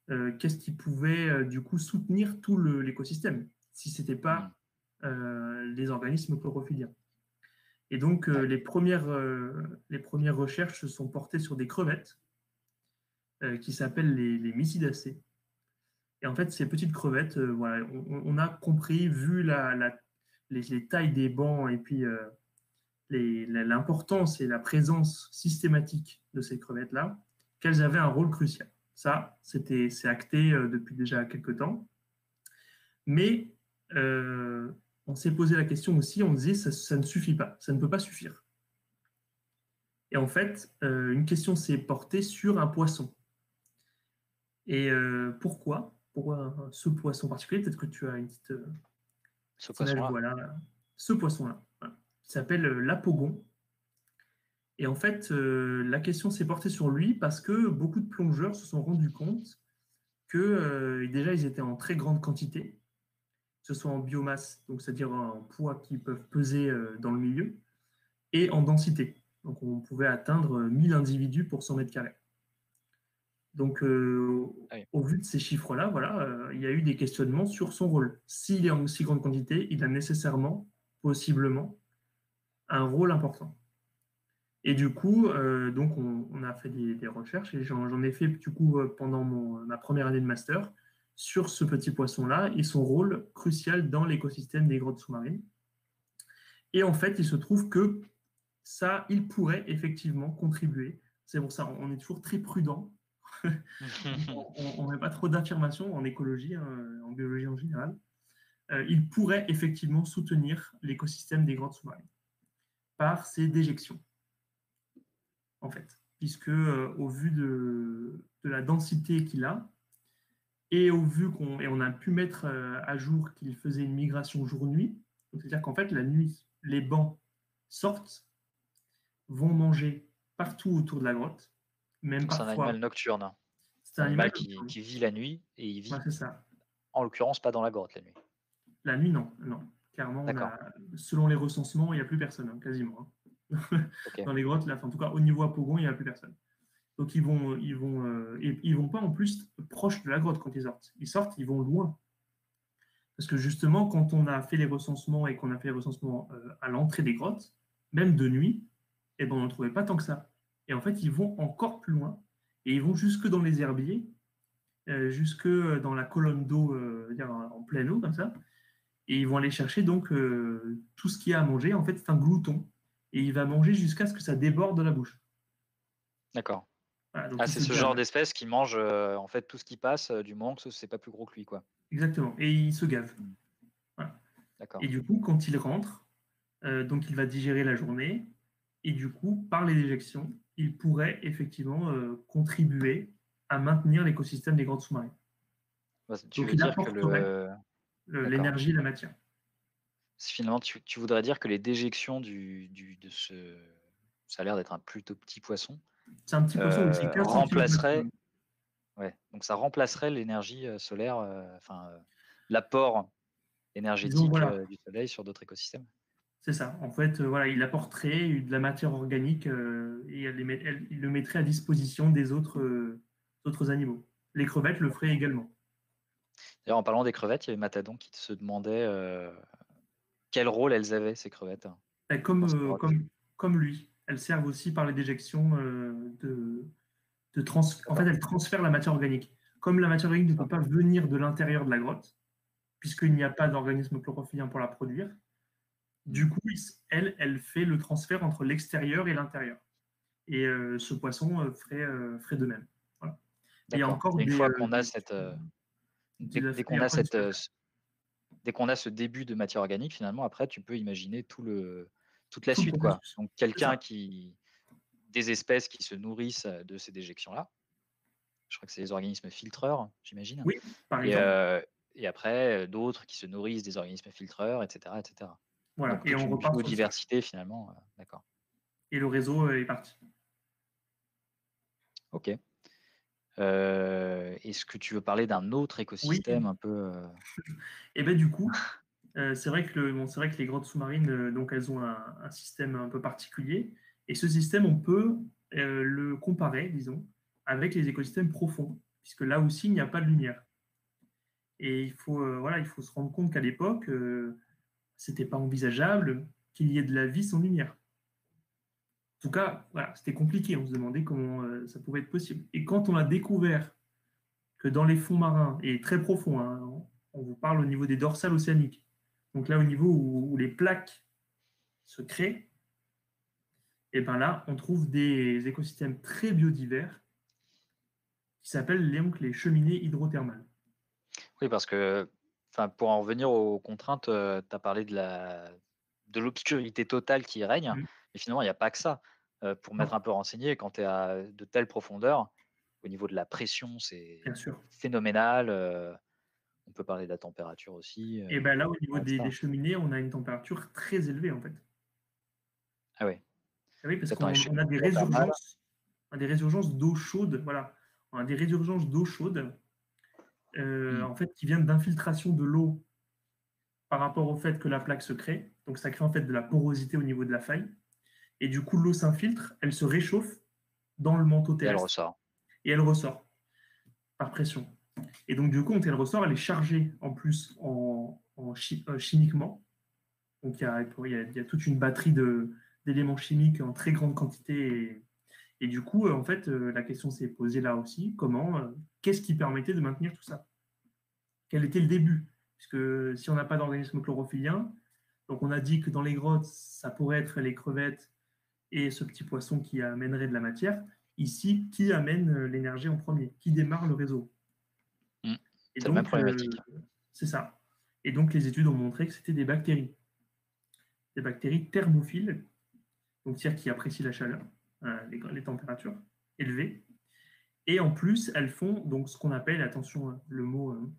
qu'est-ce qui pouvait du coup soutenir tout l'écosystème si ce n'était Hmm. pas les organismes chlorophylliens. Et donc Ouais. les premières recherches se sont portées sur des crevettes qui s'appellent les mysidacées. Et en fait, ces petites crevettes, voilà, on a compris, vu les tailles des bancs et puis l'importance et la présence systématique de ces crevettes-là, qu'elles avaient un rôle crucial. Ça, c'est acté depuis déjà quelques temps. Mais on s'est posé la question aussi, on disait, ça ne suffit pas, ça ne peut pas suffire. Et en fait, une question s'est portée sur un poisson. Et pourquoi? Pourquoi ce poisson particulier? Peut-être que tu as une Ce petite image, poisson-là. voilà, ce poisson-là, voilà, qui s'appelle l'apogon. Et en fait, la question s'est portée sur lui parce que beaucoup de plongeurs se sont rendus compte que déjà, ils étaient en très grande quantité, que ce soit en biomasse, donc c'est-à-dire en poids qui peuvent peser dans le milieu, et en densité. Donc on pouvait atteindre 1000 individus pour 100 mètres carrés. Donc Ah oui. au vu de ces chiffres-là, voilà, il y a eu des questionnements sur son rôle. S'il est en si grande quantité, il a nécessairement, possiblement, un rôle important. Et du coup, donc on a fait des recherches et j'en ai fait du coup pendant ma première année de master sur ce petit poisson-là et son rôle crucial dans l'écosystème des grottes sous-marines. Et en fait, il se trouve que ça, il pourrait effectivement contribuer. C'est pour ça, on est toujours très prudent. On ne met pas trop d'affirmations en écologie, hein, en biologie en général. Il pourrait effectivement soutenir l'écosystème des grottes sous-marines par ses déjections, en fait. Puisque, au vu de la densité qu'il a, et au vu on a pu mettre à jour qu'il faisait une migration jour-nuit, c'est-à-dire qu'en fait, la nuit, les bancs sortent, vont manger partout autour de la grotte, même Donc c'est un animal parfois. nocturne. C'est C'est un un animal animal nocturne. qui vit la nuit et il Ouais, vit, c'est ça. en l'occurrence, pas dans la grotte la nuit. La nuit, non, non. Clairement, D'accord. selon les recensements, il n'y a plus personne, hein, quasiment. Hein. Ok. Dans les grottes, là, en tout cas, au niveau Apogon, il n'y a plus personne. Donc, ils vont pas en plus proche de la grotte quand ils sortent. Ils sortent, ils vont loin. Parce que justement, quand on a fait les recensements et qu'on a fait les recensements à l'entrée des grottes, même de nuit, eh ben, on n'en trouvait pas tant que ça. Et en fait, ils vont encore plus loin et ils vont jusque dans les herbiers, jusque dans la colonne d'eau, en pleine eau, comme ça. Et ils vont aller chercher donc tout ce qu'il y a à manger. En fait, c'est un glouton. Et il va manger jusqu'à ce que ça déborde de la bouche. D'accord. Voilà, donc Ah, il c'est se ce genre gave. d'espèce qui mange en fait tout ce qui passe du moment que c'est pas plus gros que lui, quoi. Exactement. Et il se gave. Mm. Voilà. D'accord. Et du coup, quand il rentre, donc il va digérer la journée. Et du coup, par les déjections, il pourrait effectivement contribuer à maintenir l'écosystème des grottes sous-marines. Bah, tu Donc veux il dire que apporterait D'accord. l'énergie et la matière. Finalement, tu voudrais dire que les déjections de ce ça a l'air d'être un plutôt petit poisson, C'est un petit poisson, oui, c'est 15 centimètres remplacerait maximum. ouais, donc ça remplacerait l'énergie, solaire, l'apport Disons, énergétique, voilà, du soleil sur d'autres écosystèmes? c'est ça. En fait, voilà, il apporterait de la matière organique et il le mettrait à disposition des autres animaux. Les crevettes le feraient également. D'ailleurs, en parlant des crevettes, il y avait Matadon qui se demandait, quel rôle elles avaient ces crevettes Et dans ces comme, grottes? comme lui, elles servent aussi par les déjections en fait, D'accord, elles transfèrent la matière organique. Comme la matière organique ne peut d'accord. pas venir de l'intérieur de la grotte, puisqu'il n'y a pas d'organisme chlorophyllien pour la produire, Mmh. du coup, elle fait le transfert entre l'extérieur et l'intérieur. Et ce poisson ferait de même. Voilà. Et il y a D'accord, encore et une fois qu'on a des cette, utilisateurs. dès Il y qu'on a a encore des cette, utilisateurs. dès qu'on a ce début de matière organique, finalement, après, tu peux imaginer toute la Tout le suite, quoi. processus. Donc C'est quelqu'un ça. qui des espèces qui se nourrissent, de ces déjections-là. Je crois que c'est les organismes filtreurs, j'imagine, Oui, par et exemple. après, d'autres qui se nourrissent des organismes filtreurs et cetera et cetera. Voilà. Donc Et toute on une repart sur le cycle. biodiversité finalement, d'accord. Et le réseau est parti. OK. Est-ce que tu veux parler d'un autre Oui. écosystème un peu, Et ben du coup, c'est vrai que les grottes sous-marines, donc elles ont un système un peu particulier. Et ce système, on peut le comparer, disons, avec les écosystèmes profonds, puisque là aussi, il n'y a pas de lumière. Et voilà, il faut se rendre compte qu'à l'époque, c'était pas envisageable qu'il y ait de la vie sans lumière. En tout cas, voilà, c'était compliqué. On se demandait comment ça pouvait être possible. Et quand on a découvert que dans les fonds marins, et très profonds, hein, on vous parle au niveau des dorsales océaniques, donc là au niveau où les plaques se créent, et bien là, on trouve des écosystèmes très biodivers qui s'appellent donc les cheminées hydrothermales. oui, parce que, enfin, pour en revenir aux contraintes, tu as parlé de l'obscurité totale qui règne, Mm. mais finalement il y a pas que ça. Pour m'être Non, un peu renseigné, quand tu es à de telles profondeurs, au niveau de la pression, c'est bien sûr. phénoménal, on peut parler de la température aussi, Et bien là, au niveau et des cetera. cheminées, on a une température très élevée en fait. Ah ouais. Ah oui, parce Attends, les qu'on a cheminées hydrothermales? des résurgences d'eau chaude, voilà. On a des résurgences d'eau chaude, Mmh. en fait, qui viennent d'infiltration de l'eau par rapport au fait que la plaque se crée. Donc, ça crée en fait de la porosité au niveau de la faille. Et du coup, l'eau s'infiltre, elle se réchauffe dans le manteau Et elle terrestre ressort. et elle ressort par pression. Et donc, du coup, quand elle ressort, elle est chargée en plus chimiquement. Donc, il y a toute une batterie d'éléments chimiques en très grande quantité. Et du coup, en fait, la question s'est posée là aussi, qu'est-ce qui permettait de maintenir tout ça? Quel était le début? Puisque si on n'a pas d'organisme chlorophyllien, donc on a dit que dans les grottes, ça pourrait être les crevettes et ce petit poisson qui amènerait de la matière. Ici, qui amène l'énergie en premier? Qui démarre le réseau? Mmh. Et C'est la même donc, problématique. c'est ça. Et donc, les études ont montré que c'était des bactéries thermophiles, donc c'est-à-dire qui apprécient la chaleur, les températures élevées. Et en plus, elles font donc ce qu'on appelle, attention, le mot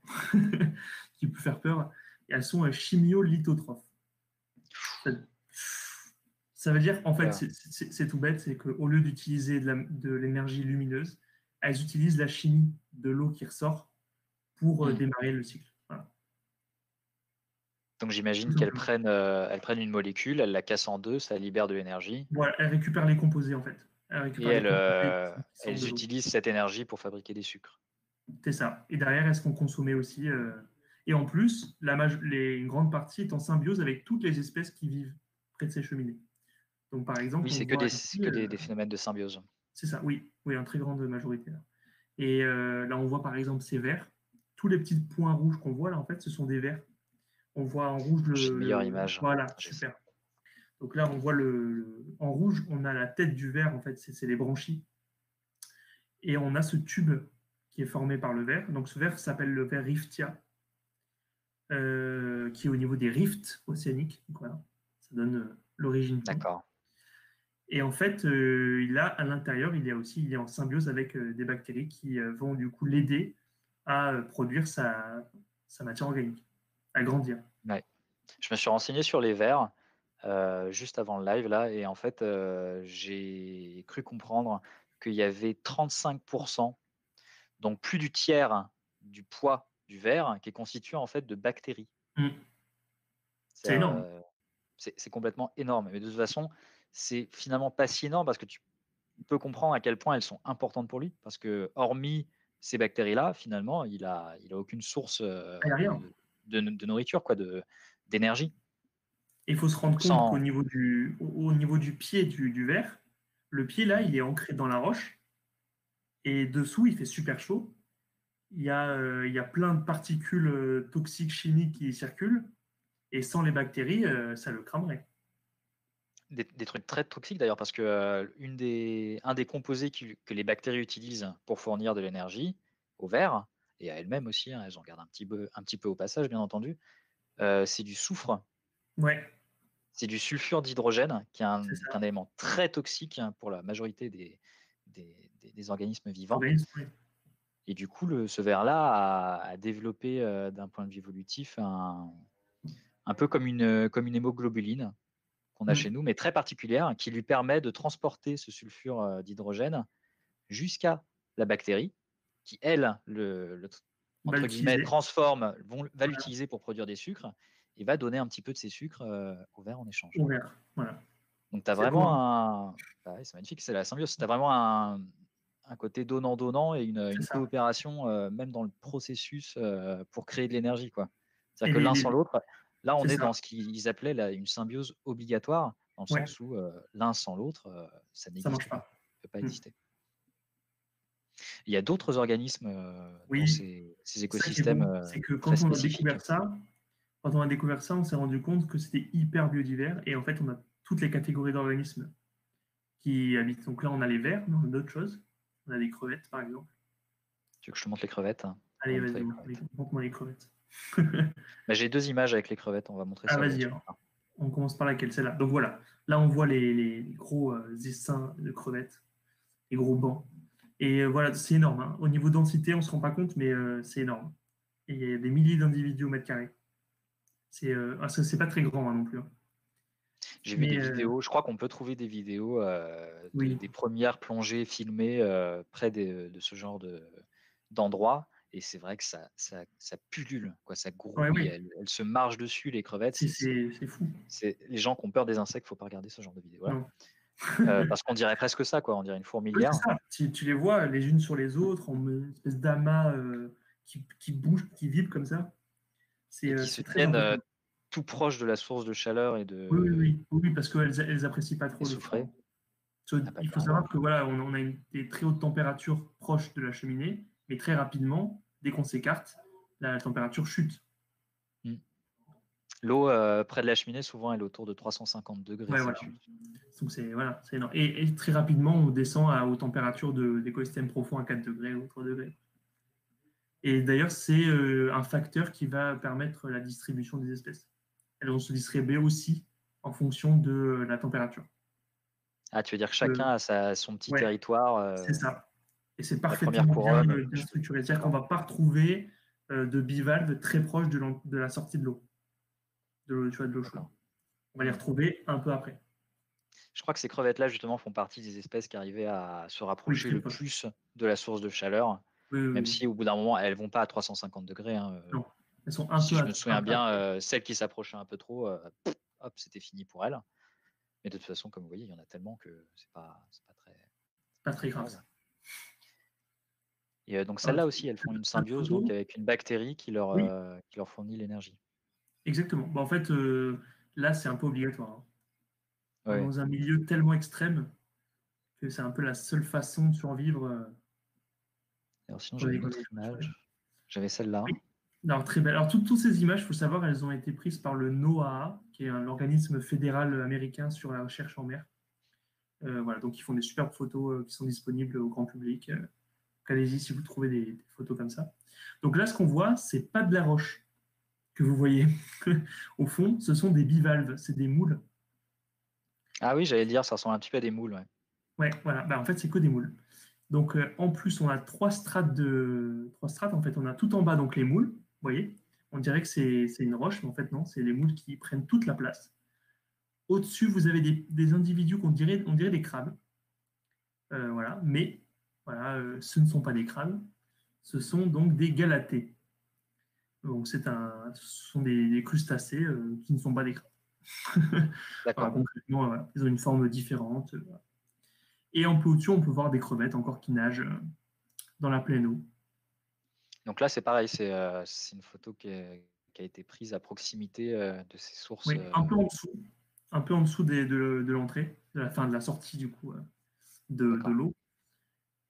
qui peut faire peur, elles sont chimiolithotrophes. Ça, ça veut dire, en fait, Voilà. c'est tout bête, c'est qu'au lieu d'utiliser de l'énergie lumineuse, elles utilisent la chimie de l'eau qui ressort pour Mmh. démarrer le cycle. Voilà. Donc Tout j'imagine simplement. elles prennent une molécule, elles la cassent en 2, ça libère de l'énergie Voilà, elles récupèrent les composés, en fait. Elles et récupèrent les composés qui sortent de elles l'eau. utilisent cette énergie pour fabriquer des sucres. C'est ça. Et derrière, elles seront consommées aussi. Et en plus, une grande partie est en symbiose avec toutes les espèces qui vivent près de ces cheminées. Donc, par Oui, exemple, on c'est que voit c'est ici, que des phénomènes de symbiose. c'est ça, oui, oui, en très grande majorité. Là. Et là, on voit par exemple ces verts. Tous les petits points rouges qu'on voit là, en fait, ce sont des verts. On voit en rouge J'ai une meilleure image. Voilà, J'ai ça. super. Donc là, on voit en rouge, on a la tête du verre, en fait, c'est les branchies. Et on a ce tube qui est formé par le verre. Donc ce verre s'appelle le verre riftia, qui est au niveau des rifts océaniques. Donc voilà, ça donne l'origine point. D'accord. Et en fait, à l'intérieur, il est en symbiose avec des bactéries qui vont du coup l'aider à produire sa matière organique, à grandir. Ouais. Je me suis renseigné sur les vers juste avant le live là, et en fait, j'ai cru comprendre qu'il y avait 35%, donc plus du tiers du poids du verre qui est constitué en fait de bactéries. Mm. C'est C'est énorme. c'est complètement énorme. Mais de toute façon, c'est finalement pas si énorme parce que tu peux comprendre à quel point elles sont importantes pour lui. Parce que hormis ces bactéries-là, finalement, il a aucune source Il n'y a rien. de nourriture, quoi, d'énergie. Et il faut se rendre Donc compte qu'au sans niveau au niveau du pied du verre, le pied là, Mmh. il est ancré dans la roche. Et dessous, il fait super chaud. Il y a plein de particules toxiques chimiques qui circulent. Et sans les bactéries, ça le cramerait. Des trucs très toxiques d'ailleurs, parce que un des composés que les bactéries utilisent pour fournir de l'énergie au verre, et à elles-mêmes aussi, hein, elles en gardent un petit peu au passage, bien entendu, c'est du soufre. Ouais, C'est du sulfure d'hydrogène, qui est c'est un ça. élément très toxique, hein, pour la majorité des organismes vivants. Organisme, oui. Et du coup, ce verre-là a développé, d'un point de vue évolutif, un peu comme une hémoglobuline qu'on a chez Mm. nous, mais très particulière, qui lui permet de transporter ce sulfure d'hydrogène jusqu'à la bactérie, qui, elle, On va entre guillemets, l'utiliser. va Voilà, l'utiliser pour produire des sucres, et va donner un petit peu de ces sucres au verre en échange. au vert. Voilà. Donc tu as C'est beau, vraiment hein. un bah ouais, c'est magnifique, c'est la symbiose. Tu as vraiment un côté donnant-donnant et C'est une ça. coopération, même dans le processus, pour créer de l'énergie, quoi. C'est-à-dire Et que l'un sans l'autre, là, on c'est est ça. dans ce qu'ils appelaient une symbiose obligatoire, dans le Ouais, sens où, l'un sans l'autre, ça ça n'existe marche pas, pas. ça peut pas Mm. exister. Il y a d'autres organismes, dans Oui, ces c'est ça qui est écosystèmes, beau. C'est que très spécifiques. quand on a découvert ça, on s'est rendu compte que c'était hyper biodivers. Et en fait, on a toutes les catégories d'organismes qui habitent. Donc là, on a les vers, mais on a d'autres choses. On a des crevettes, par exemple. Tu veux que je te montre les crevettes? On va Allez, montrer vas-y, les crevettes. montre-moi les crevettes. Bah, j'ai 2 images avec les crevettes, on va montrer Ah, ça vas-y, là-dessus. alors. On commence par laquelle? Celle-là. Donc voilà. Là, on voit les gros essaims de crevettes, les gros bancs. Et voilà, c'est énorme. Hein. Au niveau densité, on ne se rend pas compte, mais c'est énorme. Et il y a des milliers d'individus au mètre carré. C'est pas très grand hein, non plus. Hein. J'ai vu des Mais vidéos, je crois qu'on peut trouver des vidéos oui, des premières plongées filmées près de ce genre d'endroit. Et c'est vrai que ça pullule, quoi, ça ouais, grouille, oui, elles se marchent dessus, les crevettes. c'est fou. Les gens qui ont peur des insectes, il ne faut pas regarder ce genre de vidéo-là. Non. Parce qu'on dirait presque ça, quoi, on dirait une Oui, c'est fourmilière. ça. Tu les vois les unes sur les autres, en une espèce d'amas qui bouge, qui vibre comme ça. Et qui se C'est très tiennent impressionnant. tout proche de la source de chaleur Oui, oui, oui, oui, parce qu'elles apprécient pas et trop le soufrées. froid. Parce que Ah bah, il faut clairement. savoir que voilà, on a des très hautes températures proches de la cheminée, mais très rapidement, dès qu'on s'écarte, la température chute. Mm. L'eau près de la cheminée, souvent, elle est autour de 350 degrés Ouais, voilà. Celsius. Donc c'est voilà, c'est énorme. Et très rapidement, on descend aux températures d'écosystèmes profonds à 4 degrés ou 3 degrés. Et d'ailleurs, c'est un facteur qui va permettre la distribution des espèces. Elles vont se distribuer aussi en fonction de la température. Ah, tu veux dire que Euh, chacun a son petit ouais, territoire, c'est ça. Et c'est la première parfaitement couronne, bien structuré. C'est-à-dire qu'on ne d'accord, va pas retrouver de bivalves très proches de la sortie de l'eau, tu vois, de l'eau chaude. d'accord. On va les Mmh. retrouver un peu après. Je crois que ces crevettes-là, justement, font partie des espèces qui arrivaient à se Oui, rapprocher très le proche. plus de la source de chaleur, Oui, oui, même oui. si au bout d'un moment, elles vont pas à 350 degrés, hein, Non, elles sont si je me souviens un peu bien, après. celles qui s'approchaient un peu trop, hop, c'était fini pour elles. Mais de toute façon, comme vous voyez, il y en a tellement que c'est pas Pas très très grave grave. ça. Et donc Alors, celles-là aussi, elles font une notre symbiose donc photo, avec une bactérie oui, qui leur fournit l'énergie. exactement. Bah, en fait, là, c'est un peu obligatoire. Hein. Ouais. dans un milieu tellement extrême que c'est un peu la seule façon de survivre Alors sinon, sur j'avais les une autre sur les- image. J'avais celle-là. Oui. Alors, très belle. Alors, toutes ces images, il faut savoir, elles ont été prises par le NOAA, qui est l'organisme fédéral américain sur la recherche en mer. Voilà, donc ils font des superbes photos qui sont disponibles au grand public. Allez-y si vous trouvez des photos comme ça. Donc là, ce qu'on voit, c'est pas de la roche que vous voyez. Au fond, ce sont des bivalves, c'est des moules. Ah oui, j'allais dire, ça ressemble un petit peu à des moules. Ouais. Ouais, voilà. Bah, en fait, c'est que des moules. Donc, en plus, on a trois strates. En fait, on a tout en bas donc les moules. Vous voyez, on dirait que c'est une roche, mais en fait non, c'est les moules qui prennent toute la place. Au-dessus, vous avez des individus on dirait des crabes. Voilà, mais voilà, ce ne sont pas des crabes, ce sont donc des galatées. Donc, ce sont des crustacés qui ne sont pas des crabes. Voilà, D'accord. concrètement, voilà, ils ont une forme différente. Voilà. Et un peu au-dessus, on peut voir des crevettes encore qui nagent dans la pleine eau. Donc là, c'est pareil, c'est une photo qui a été prise à proximité de ces sources. Oui, un peu en dessous de l'entrée, de la fin de la sortie du coup de D'accord. l'eau.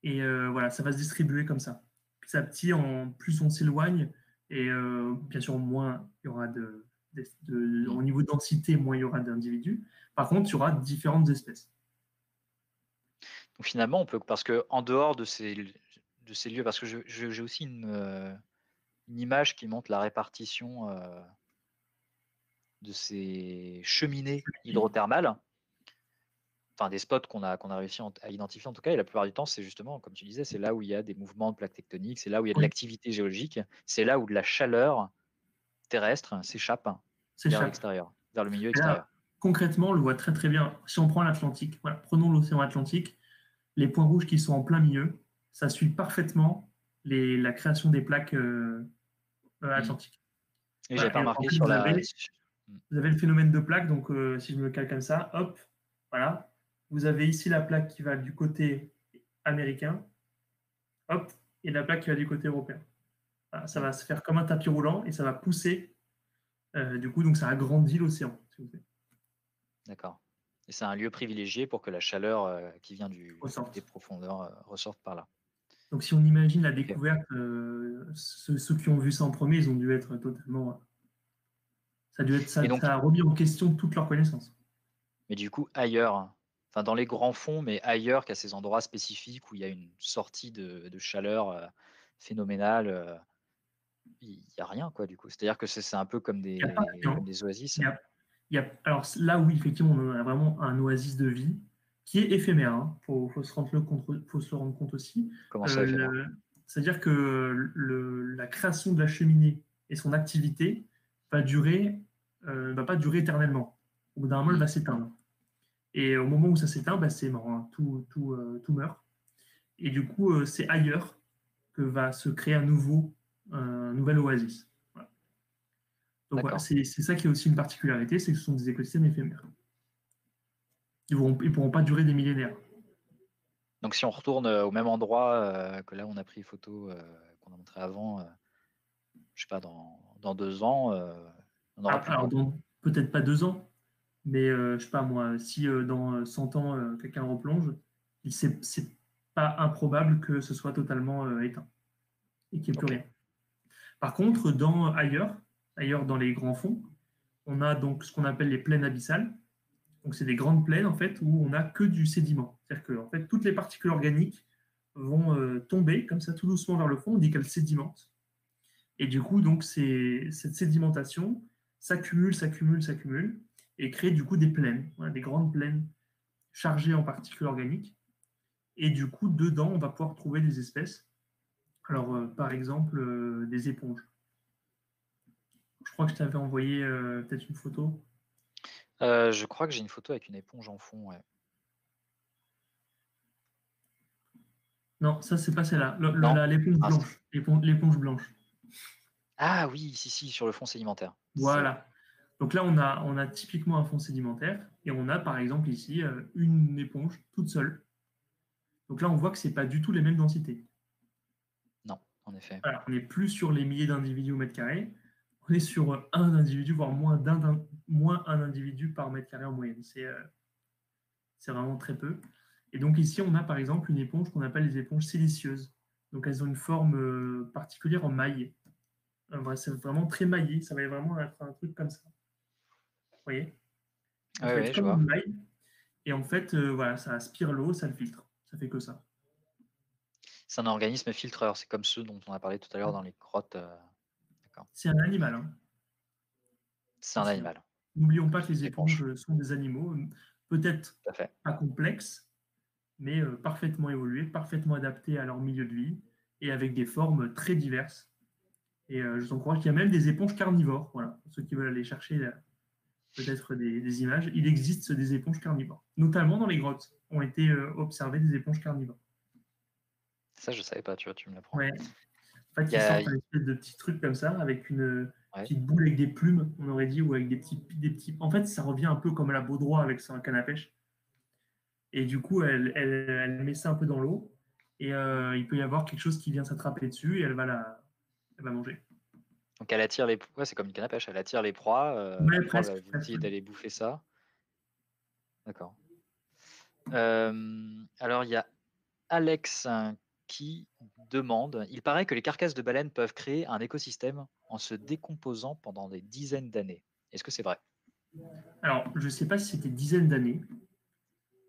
Et voilà, ça va se distribuer comme ça. Petit à petit, plus on s'éloigne, et bien sûr, moins il y aura Mm. au niveau de densité, moins il y aura d'individus. Par contre, il y aura différentes espèces. Donc finalement, on peut, parce que en dehors de ces lieux, parce que j'ai aussi une image qui montre la répartition de ces cheminées hydrothermales, enfin des spots qu'on a réussi à identifier en tout cas, et la plupart du temps, c'est justement, comme tu disais, c'est là où il y a des mouvements de plaques tectoniques, c'est là où il y a de Oui, l'activité géologique, c'est là où de la chaleur terrestre s'échappe vers s'échappe. l'extérieur, vers le milieu Et là, extérieur. concrètement, on le voit très très bien. Si on prend l'Atlantique, voilà, prenons l'océan Atlantique, les points rouges qui sont en plein milieu, ça suit parfaitement la création des plaques Mm. atlantiques. Et j'avais Voilà. pas Et en remarqué fait, sur la. Mm. vous avez le phénomène de plaque. Donc, si je me cale comme ça, hop, voilà. Vous avez ici la plaque qui va du côté américain, hop, et la plaque qui va du côté européen. Voilà, ça Mm. va se faire comme un tapis roulant et ça va pousser. Du coup, donc ça agrandit l'océan, s'il vous plaît. D'accord. Et c'est un lieu privilégié pour que la chaleur qui vient des Ressorte. profondeurs ressorte par là. Donc, si on imagine la Ok. découverte, ceux qui ont vu ça en premier, ils ont dû être totalement. Et Ça donc, a remis en question toutes leurs connaissances. mais du coup, ailleurs, enfin dans les grands fonds, mais ailleurs qu'à ces endroits spécifiques où il y a une sortie de chaleur phénoménale, il n'y a rien, quoi, du coup. C'est-à-dire que c'est un peu Il n'y a pas comme rien. des oasis. Alors là, oui, effectivement, on a vraiment un oasis de vie qui est éphémère. Il faut faut se le rendre compte aussi. Comment ça, Euh, éphémère? le- C'est-à-dire que la création de la cheminée et son activité va pas durer éternellement. Au bout d'un moment, elle Hmm. va s'éteindre. Et au moment où ça s'éteint, bah, c'est mort, hein. Tout meurt. Et du coup, c'est ailleurs que va se créer un nouvel oasis. Voilà. Donc voilà, D'accord. c'est ça qui est aussi une particularité, c'est que ce sont des écosystèmes éphémères. Ils pourront pas durer des millénaires. Donc si on retourne au même endroit que là, on a pris photo qu'on a montré avant, je sais pas, dans 2 ans, on n'aura plus Alors, quoi. dans peut-être pas 2 ans, mais je sais pas moi, si dans 100 ans, quelqu'un replonge, c'est pas improbable que ce soit totalement éteint et qu'il n'y ait plus Ok. rien. Par contre, ailleurs dans les grands fonds, on a donc ce qu'on appelle les plaines abyssales. Donc, c'est des grandes plaines en fait où on n'a que du sédiment. C'est-à-dire que en fait, toutes les particules organiques vont tomber comme ça tout doucement vers le fond, on dit qu'elles sédimentent. Et du coup, donc, cette sédimentation s'accumule et crée du coup des plaines, voilà, des grandes plaines chargées en particules organiques. Et du coup, dedans, on va pouvoir trouver des espèces. Alors, par exemple, des éponges. Je crois que je t'avais envoyé peut-être une photo. Je crois que j'ai une photo avec une éponge en fond. Ouais. Non, ça, c'est pas celle-là. Non? L'éponge Ah, blanche. L'éponge blanche. ah oui, si, sur le fond sédimentaire. C'est celle-là. Voilà. Donc là, on a typiquement un fond sédimentaire et on a par exemple ici une éponge toute seule. Donc là, on voit que ce n'est pas du tout les mêmes densités. Non, en effet. Voilà, on n'est plus sur les milliers d'individus au mètre carré, on est sur un individu, voire moins un individu par mètre carré en moyenne. C'est vraiment très peu. Et donc ici, on a par exemple une éponge qu'on appelle les éponges siliceuses. Donc elles ont une forme particulière en maille. C'est vraiment très maillé. Ça va vraiment être un truc comme ça. Vous voyez? Donc, ça va être Ouais, je comme vois. une maille. Et en fait, voilà, ça aspire l'eau, ça le filtre. Ça fait que ça. C'est un organisme filtreur, c'est comme ceux dont on a parlé tout à l'heure dans les grottes. D'accord. C'est un animal, hein, C'est un aussi, hein. animal, N'oublions pas que les l'éponge, éponges sont des animaux, peut-être tout à fait. pas complexes, mais parfaitement évolués, parfaitement adaptés à leur milieu de vie et avec des formes très diverses. Et je vous encourage qu'il y a même des éponges carnivores. Voilà, pour ceux qui veulent aller chercher peut-être des images, il existe des éponges carnivores. Notamment dans les grottes ont été observées des éponges carnivores. Ça, je savais pas, tu vois, tu me l'apprends. Ouais. En fait, Il y ils a, sortent un espèce de petits trucs comme ça, avec une ouais, petite boule avec des plumes, on aurait dit, ou avec des petits. En fait, ça revient un peu comme la baudroie avec son canne à pêche. Et du coup, elle met ça un peu dans l'eau. Et il peut y avoir quelque chose qui vient s'attraper dessus et elle va manger. donc elle attire les, ouais, c'est comme une canne à pêche, elle attire les proies, la Ouais, proie va presque, presque. essayer d'aller bouffer ça. D'accord. Alors il y a Alex qui demande, il paraît que les carcasses de baleines peuvent créer un écosystème en se décomposant pendant des dizaines d'années. Est-ce que c'est vrai? Alors, je ne sais pas si c'était dizaines d'années,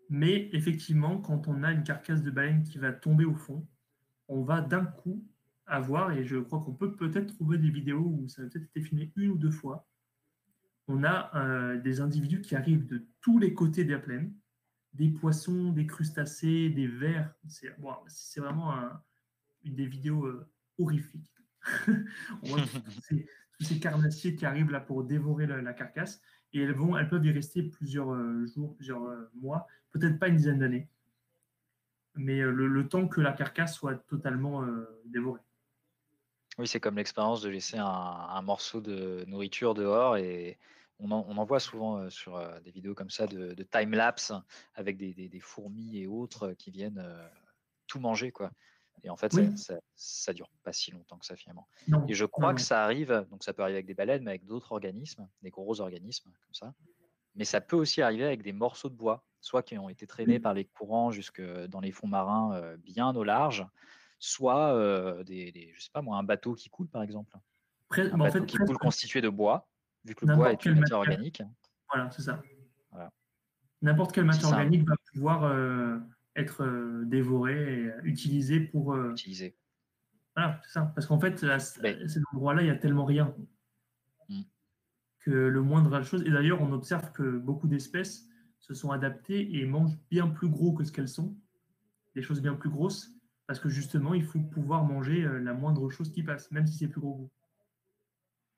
mais effectivement, quand on a une carcasse de baleine qui va tomber au fond, on va d'un coup avoir, et je crois qu'on peut peut-être trouver des vidéos où ça a peut-être été filmé une ou deux fois, on a des individus qui arrivent de tous les côtés de la plaine, des poissons, des crustacés, des vers. C'est vraiment une des vidéos horrifiques. On voit tous ces carnassiers qui arrivent là pour dévorer la carcasse et elles peuvent y rester plusieurs jours, plusieurs mois, peut-être pas une dizaine d'années, mais le temps que la carcasse soit totalement dévorée. Oui, c'est comme l'expérience de laisser un morceau de nourriture dehors et on en voit souvent sur des vidéos comme ça de time-lapse avec des fourmis et autres qui viennent tout manger, quoi. Et en fait, Oui, ça dure pas si longtemps que ça finalement. Et non, je non, crois que non. ça arrive, donc ça peut arriver avec des baleines, mais avec d'autres organismes, des gros organismes comme ça. Mais ça peut aussi arriver avec des morceaux de bois, soit qui ont été traînés Oui. par les courants jusque dans les fonds marins bien au large, soit je sais pas moi, un bateau qui coule par exemple. Un En fait, bateau qui presque coule constitué de bois, vu que le bois n'importe est une quelle matière matière, organique. voilà, c'est ça. Voilà. N'importe quelle Donc si matière c'est un organique va pouvoir être dévorée et utilisée pour. utilisé. Voilà, c'est ça. Parce qu'en fait, à Ben, cet endroit-là, il n'y a tellement rien hmm, que le moindre chose. Et d'ailleurs, on observe que beaucoup d'espèces se sont adaptées et mangent bien plus gros que ce qu'elles sont, des choses bien plus grosses, parce que justement, il faut pouvoir manger la moindre chose qui passe, même si c'est plus gros que vous.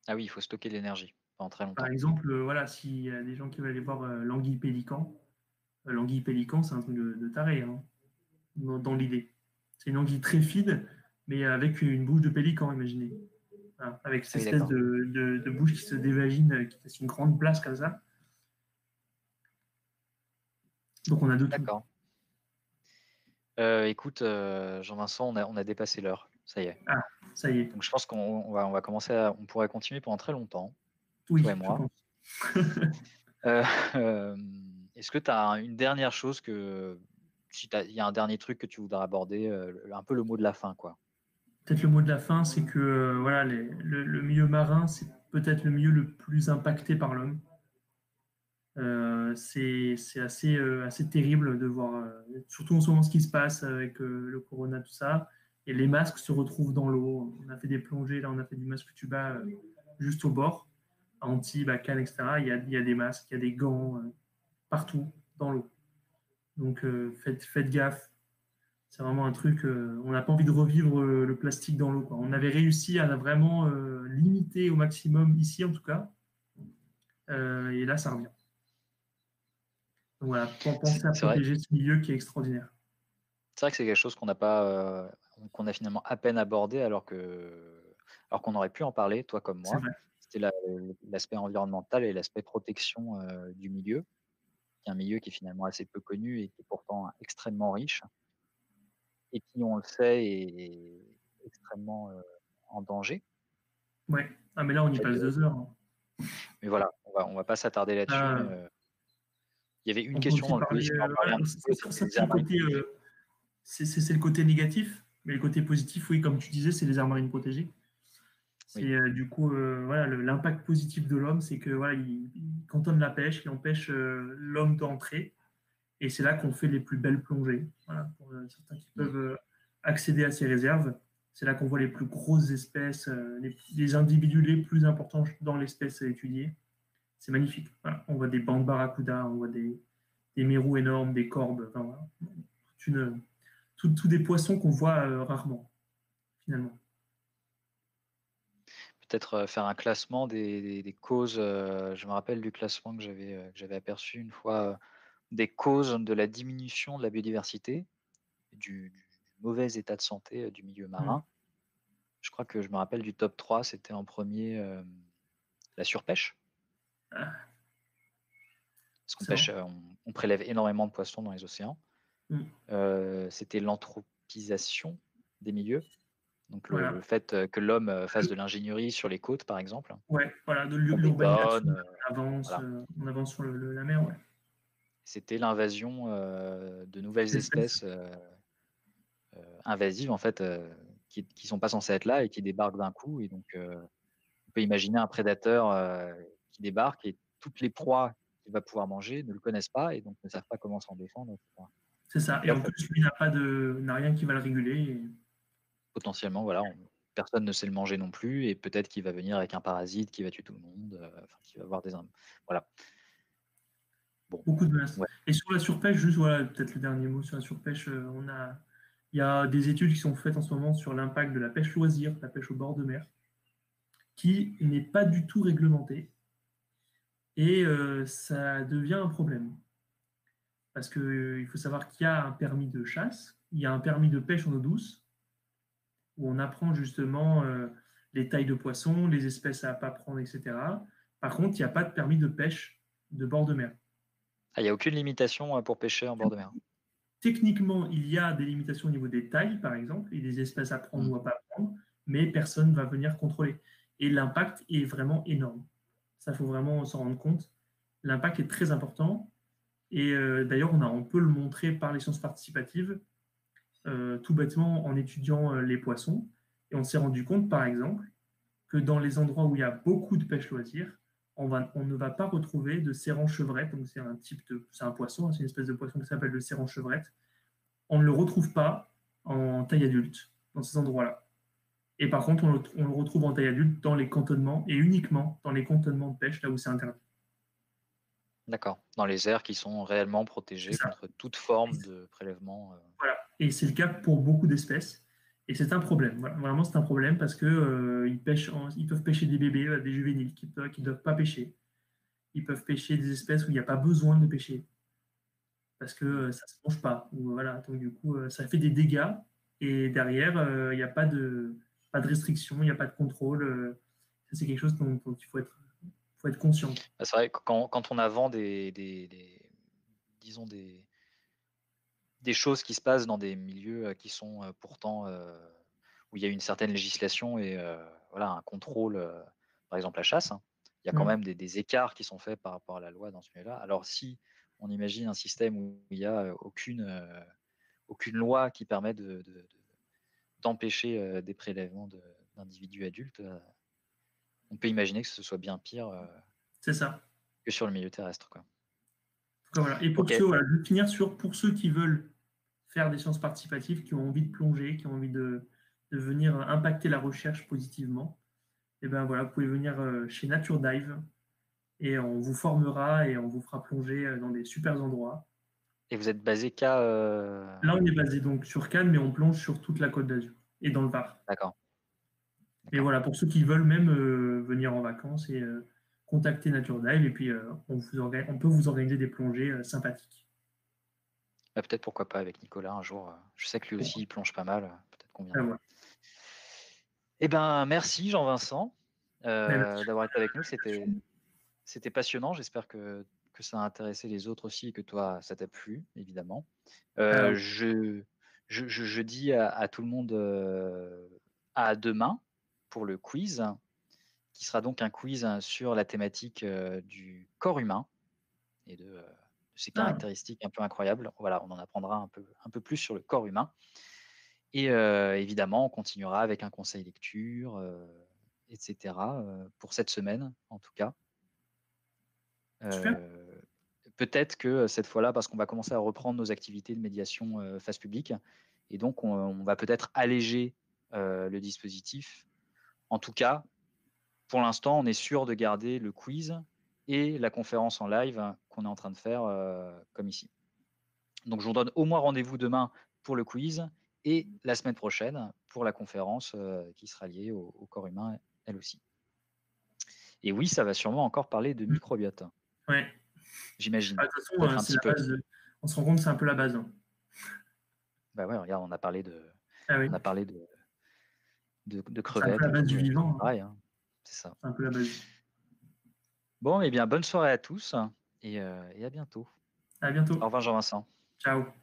ah oui, il faut stocker de l'énergie pendant très Par longtemps. exemple, voilà, s'il y a des gens qui veulent aller voir l'anguille pélican, l'anguille pélican, c'est un truc de taré, hein, dans l'idée. C'est une anguille très fine, mais avec une bouche de pélican, imaginez. Voilà, avec Ah cette oui, espèce d'accord. de bouche qui se dévagine, qui laisse une grande place comme ça. Donc on a de tout. D'accord. Écoute, Jean-Vincent, on a dépassé l'heure. Ça y est. Ah, ça y est. Donc je pense on va commencer on pourrait continuer pendant très longtemps, toi et Oui, je moi. pense. Euh, Est-ce que tu as une dernière chose si il y a un dernier truc que tu voudrais aborder, un peu le mot de la fin, quoi. Peut-être le mot de la fin, c'est que voilà, le milieu marin, c'est peut-être le milieu le plus impacté par l'homme. C'est assez terrible de voir, surtout en ce moment, ce qui se passe avec le corona, tout ça. Et les masques se retrouvent dans l'eau. On a fait des plongées, là, on a fait du masque tuba juste au bord, anti-bacane, etc. Il y a des masques, il y a des gants partout dans l'eau. Donc faites gaffe. C'est vraiment un truc, on n'a pas envie de revivre le plastique dans l'eau, quoi. On avait réussi à vraiment limiter au maximum, ici en tout cas, et là ça revient. Donc voilà, pensez à C'est vrai, protéger ce milieu qui est extraordinaire. c'est vrai que c'est quelque chose qu'on a finalement à peine abordé alors qu'on aurait pu en parler, toi comme C'est moi. vrai. C'était l'aspect environnemental et l'aspect protection du milieu, qui est un milieu qui est finalement assez peu connu et qui est pourtant extrêmement riche et qui, on le sait, est extrêmement en danger. Ouais. Ah, mais là, on y Fait passe de- 2 heures, hein. Mais voilà, on va pas s'attarder là-dessus. Ah, Mais Il y avait une On peut question aussi dans le quiz parler, qui en parlait voilà, un petit peu, c'était les c'est le aires marines côté, protégées. c'est le côté négatif, mais le côté positif, oui, comme tu disais, c'est les aires marines protégées. Oui, C'est du coup, voilà, l'impact positif de l'homme, c'est que voilà, il cantonne la pêche, il empêche l'homme d'entrer, et c'est là qu'on fait les plus belles plongées. Voilà, pour certains qui mm. peuvent accéder à ces réserves, c'est là qu'on voit les plus grosses espèces, les individus les plus importants dans l'espèce à étudier. C'est magnifique. Voilà. On voit des bancs de barracuda, on voit des mérous énormes, des corbes, enfin, voilà. Tous des poissons qu'on voit rarement, finalement. Peut-être faire un classement des causes. Je me rappelle du classement que j'avais aperçu une fois, des causes de la diminution de la biodiversité, du mauvais état de santé du milieu Mm. marin. Je crois que je me rappelle du top 3, c'était en premier la surpêche, Ah, parce qu'on pêche, excellent. on prélève énormément de poissons dans les océans. Mm. C'était l'anthropisation des milieux, donc le Voilà. fait que l'homme fasse de l'ingénierie sur les côtes, par exemple. Ouais, voilà, de On l'urbanisation, bétonne, avance, voilà. on avance sur la mer, ouais. C'était l'invasion de nouvelles L'espèce. espèces invasives, en fait, qui sont pas censées être là et qui débarquent d'un coup. Et donc, on peut imaginer un prédateur qui débarque et toutes les proies qu'il va pouvoir manger ne le connaissent pas et donc ne savent pas comment s'en défendre, etc. C'est ça. Et Et hop, en plus, lui n'a rien qui va le réguler. potentiellement, voilà, personne ne sait le manger non plus et peut-être qu'il va venir avec un parasite qui va tuer tout le monde, enfin, qui va avoir voilà. Bon, Beaucoup de menaces. ouais. Et sur la surpêche, juste voilà, peut-être le dernier mot sur la surpêche, il y a des études qui sont faites en ce moment sur l'impact de la pêche loisir, la pêche au bord de mer, qui n'est pas du tout réglementée. Et ça devient un problème. Parce qu'il faut savoir qu'il y a un permis de chasse, il y a un permis de pêche en eau douce, où on apprend justement les tailles de poissons, les espèces à ne pas prendre, etc. Par contre, il n'y a pas de permis de pêche de bord de mer. Ah, il n'y a aucune limitation pour pêcher en bord de mer. Techniquement, il y a des limitations au niveau des tailles, par exemple, et des espèces à prendre Hmm. ou à pas prendre, mais personne ne va venir contrôler. Et l'impact est vraiment énorme. Ça, il faut vraiment s'en rendre compte. L'impact est très important. Et d'ailleurs, on peut le montrer par les sciences participatives, tout bêtement en étudiant les poissons. Et on s'est rendu compte, par exemple, que dans les endroits où il y a beaucoup de pêche loisir, on ne va pas retrouver de séran chevrette. Donc c'est un poisson, hein, c'est une espèce de poisson qui s'appelle le séran chevrette. On ne le retrouve pas en taille adulte dans ces endroits-là. Et par contre, on le retrouve en taille adulte dans les cantonnements et uniquement dans les cantonnements de pêche là où c'est interdit. D'accord. Dans les aires qui sont réellement C'est protégées ça. contre toute forme de prélèvement. Voilà. Et c'est le cas pour beaucoup d'espèces. Et c'est un problème. Voilà. Vraiment, c'est un problème parce que ils peuvent pêcher des bébés, des juvéniles qui ne doivent pas pêcher. Ils peuvent pêcher des espèces où il n'y a pas besoin de les pêcher parce que ça ne se mange pas. Ou, voilà. Donc, du coup, ça fait des dégâts. Et derrière, il n'y a pas de restriction, il n'y a pas de contrôle. Ça, c'est quelque chose dont il faut être conscient. Bah, c'est vrai que quand on a vent disons des choses qui se passent dans des milieux qui sont pourtant où il y a une certaine législation et voilà, un contrôle, par exemple la chasse, hein, il y a quand Mm. même des écarts qui sont faits par rapport à la loi dans ce milieu-là. Alors si on imagine un système où il n'y a aucune loi qui permet d'empêcher des prélèvements d'individus adultes, on peut imaginer que ce soit bien pire C'est ça. que sur le milieu terrestre, quoi. Voilà. Et pour Ok, ceux, voilà, je vais finir pour ceux qui veulent faire des sciences participatives, qui ont envie de plonger, qui ont envie de venir impacter la recherche positivement, et ben voilà, vous pouvez venir chez Nature Dive et on vous formera et on vous fera plonger dans des super endroits. et vous êtes basé qu'à... Là, on est basé donc sur Cannes, mais on plonge sur toute la Côte d'Azur et dans le Var. D'accord, Mais d'accord. voilà, pour ceux qui veulent même venir en vacances et contacter Nature Dive, et puis on peut vous organiser des plongées sympathiques. Bah, peut-être pourquoi pas avec Nicolas un jour. Je sais que lui aussi Pourquoi il plonge pas mal. Peut-être qu'on pas. viendra. Voilà. Eh ben, merci Jean-Vincent Ben, merci. d'avoir été avec nous. C'était passionnant. J'espère que ça a intéressé les autres aussi et que toi, ça t'a plu, évidemment. Ah, Je dis à tout le monde à demain pour le quiz, qui sera donc un quiz sur la thématique du corps humain et de ces Ah, caractéristiques un peu incroyables. Voilà, on en apprendra un peu plus sur le corps humain. Et évidemment, on continuera avec un conseil lecture, etc., pour cette semaine, en tout cas. super. Heu, Peut-être que cette fois-là, parce qu'on va commencer à reprendre nos activités de médiation, face publique et donc on va peut-être alléger, le dispositif. En tout cas, pour l'instant, on est sûr de garder le quiz et la conférence en live qu'on est en train de faire, comme ici. Donc je vous donne au moins rendez-vous demain pour le quiz et la semaine prochaine pour la conférence, qui sera liée au corps humain, elle aussi. Et oui, ça va sûrement encore parler de Mm. microbiote, Ouais. j'imagine. Ah, de toute façon, Peut-être un c'est petit la peu. base. On se rend compte que c'est un peu la base, hein. Bah, ouais, regarde, Ah oui, on a parlé de c'est un peu crevettes la et base tout, du c'est vivant, hein. pareil, hein. C'est ça. C'est un peu la base. Bon, eh bien, bonne soirée à tous et à bientôt. À Au bientôt. revoir Jean-Vincent. Ciao.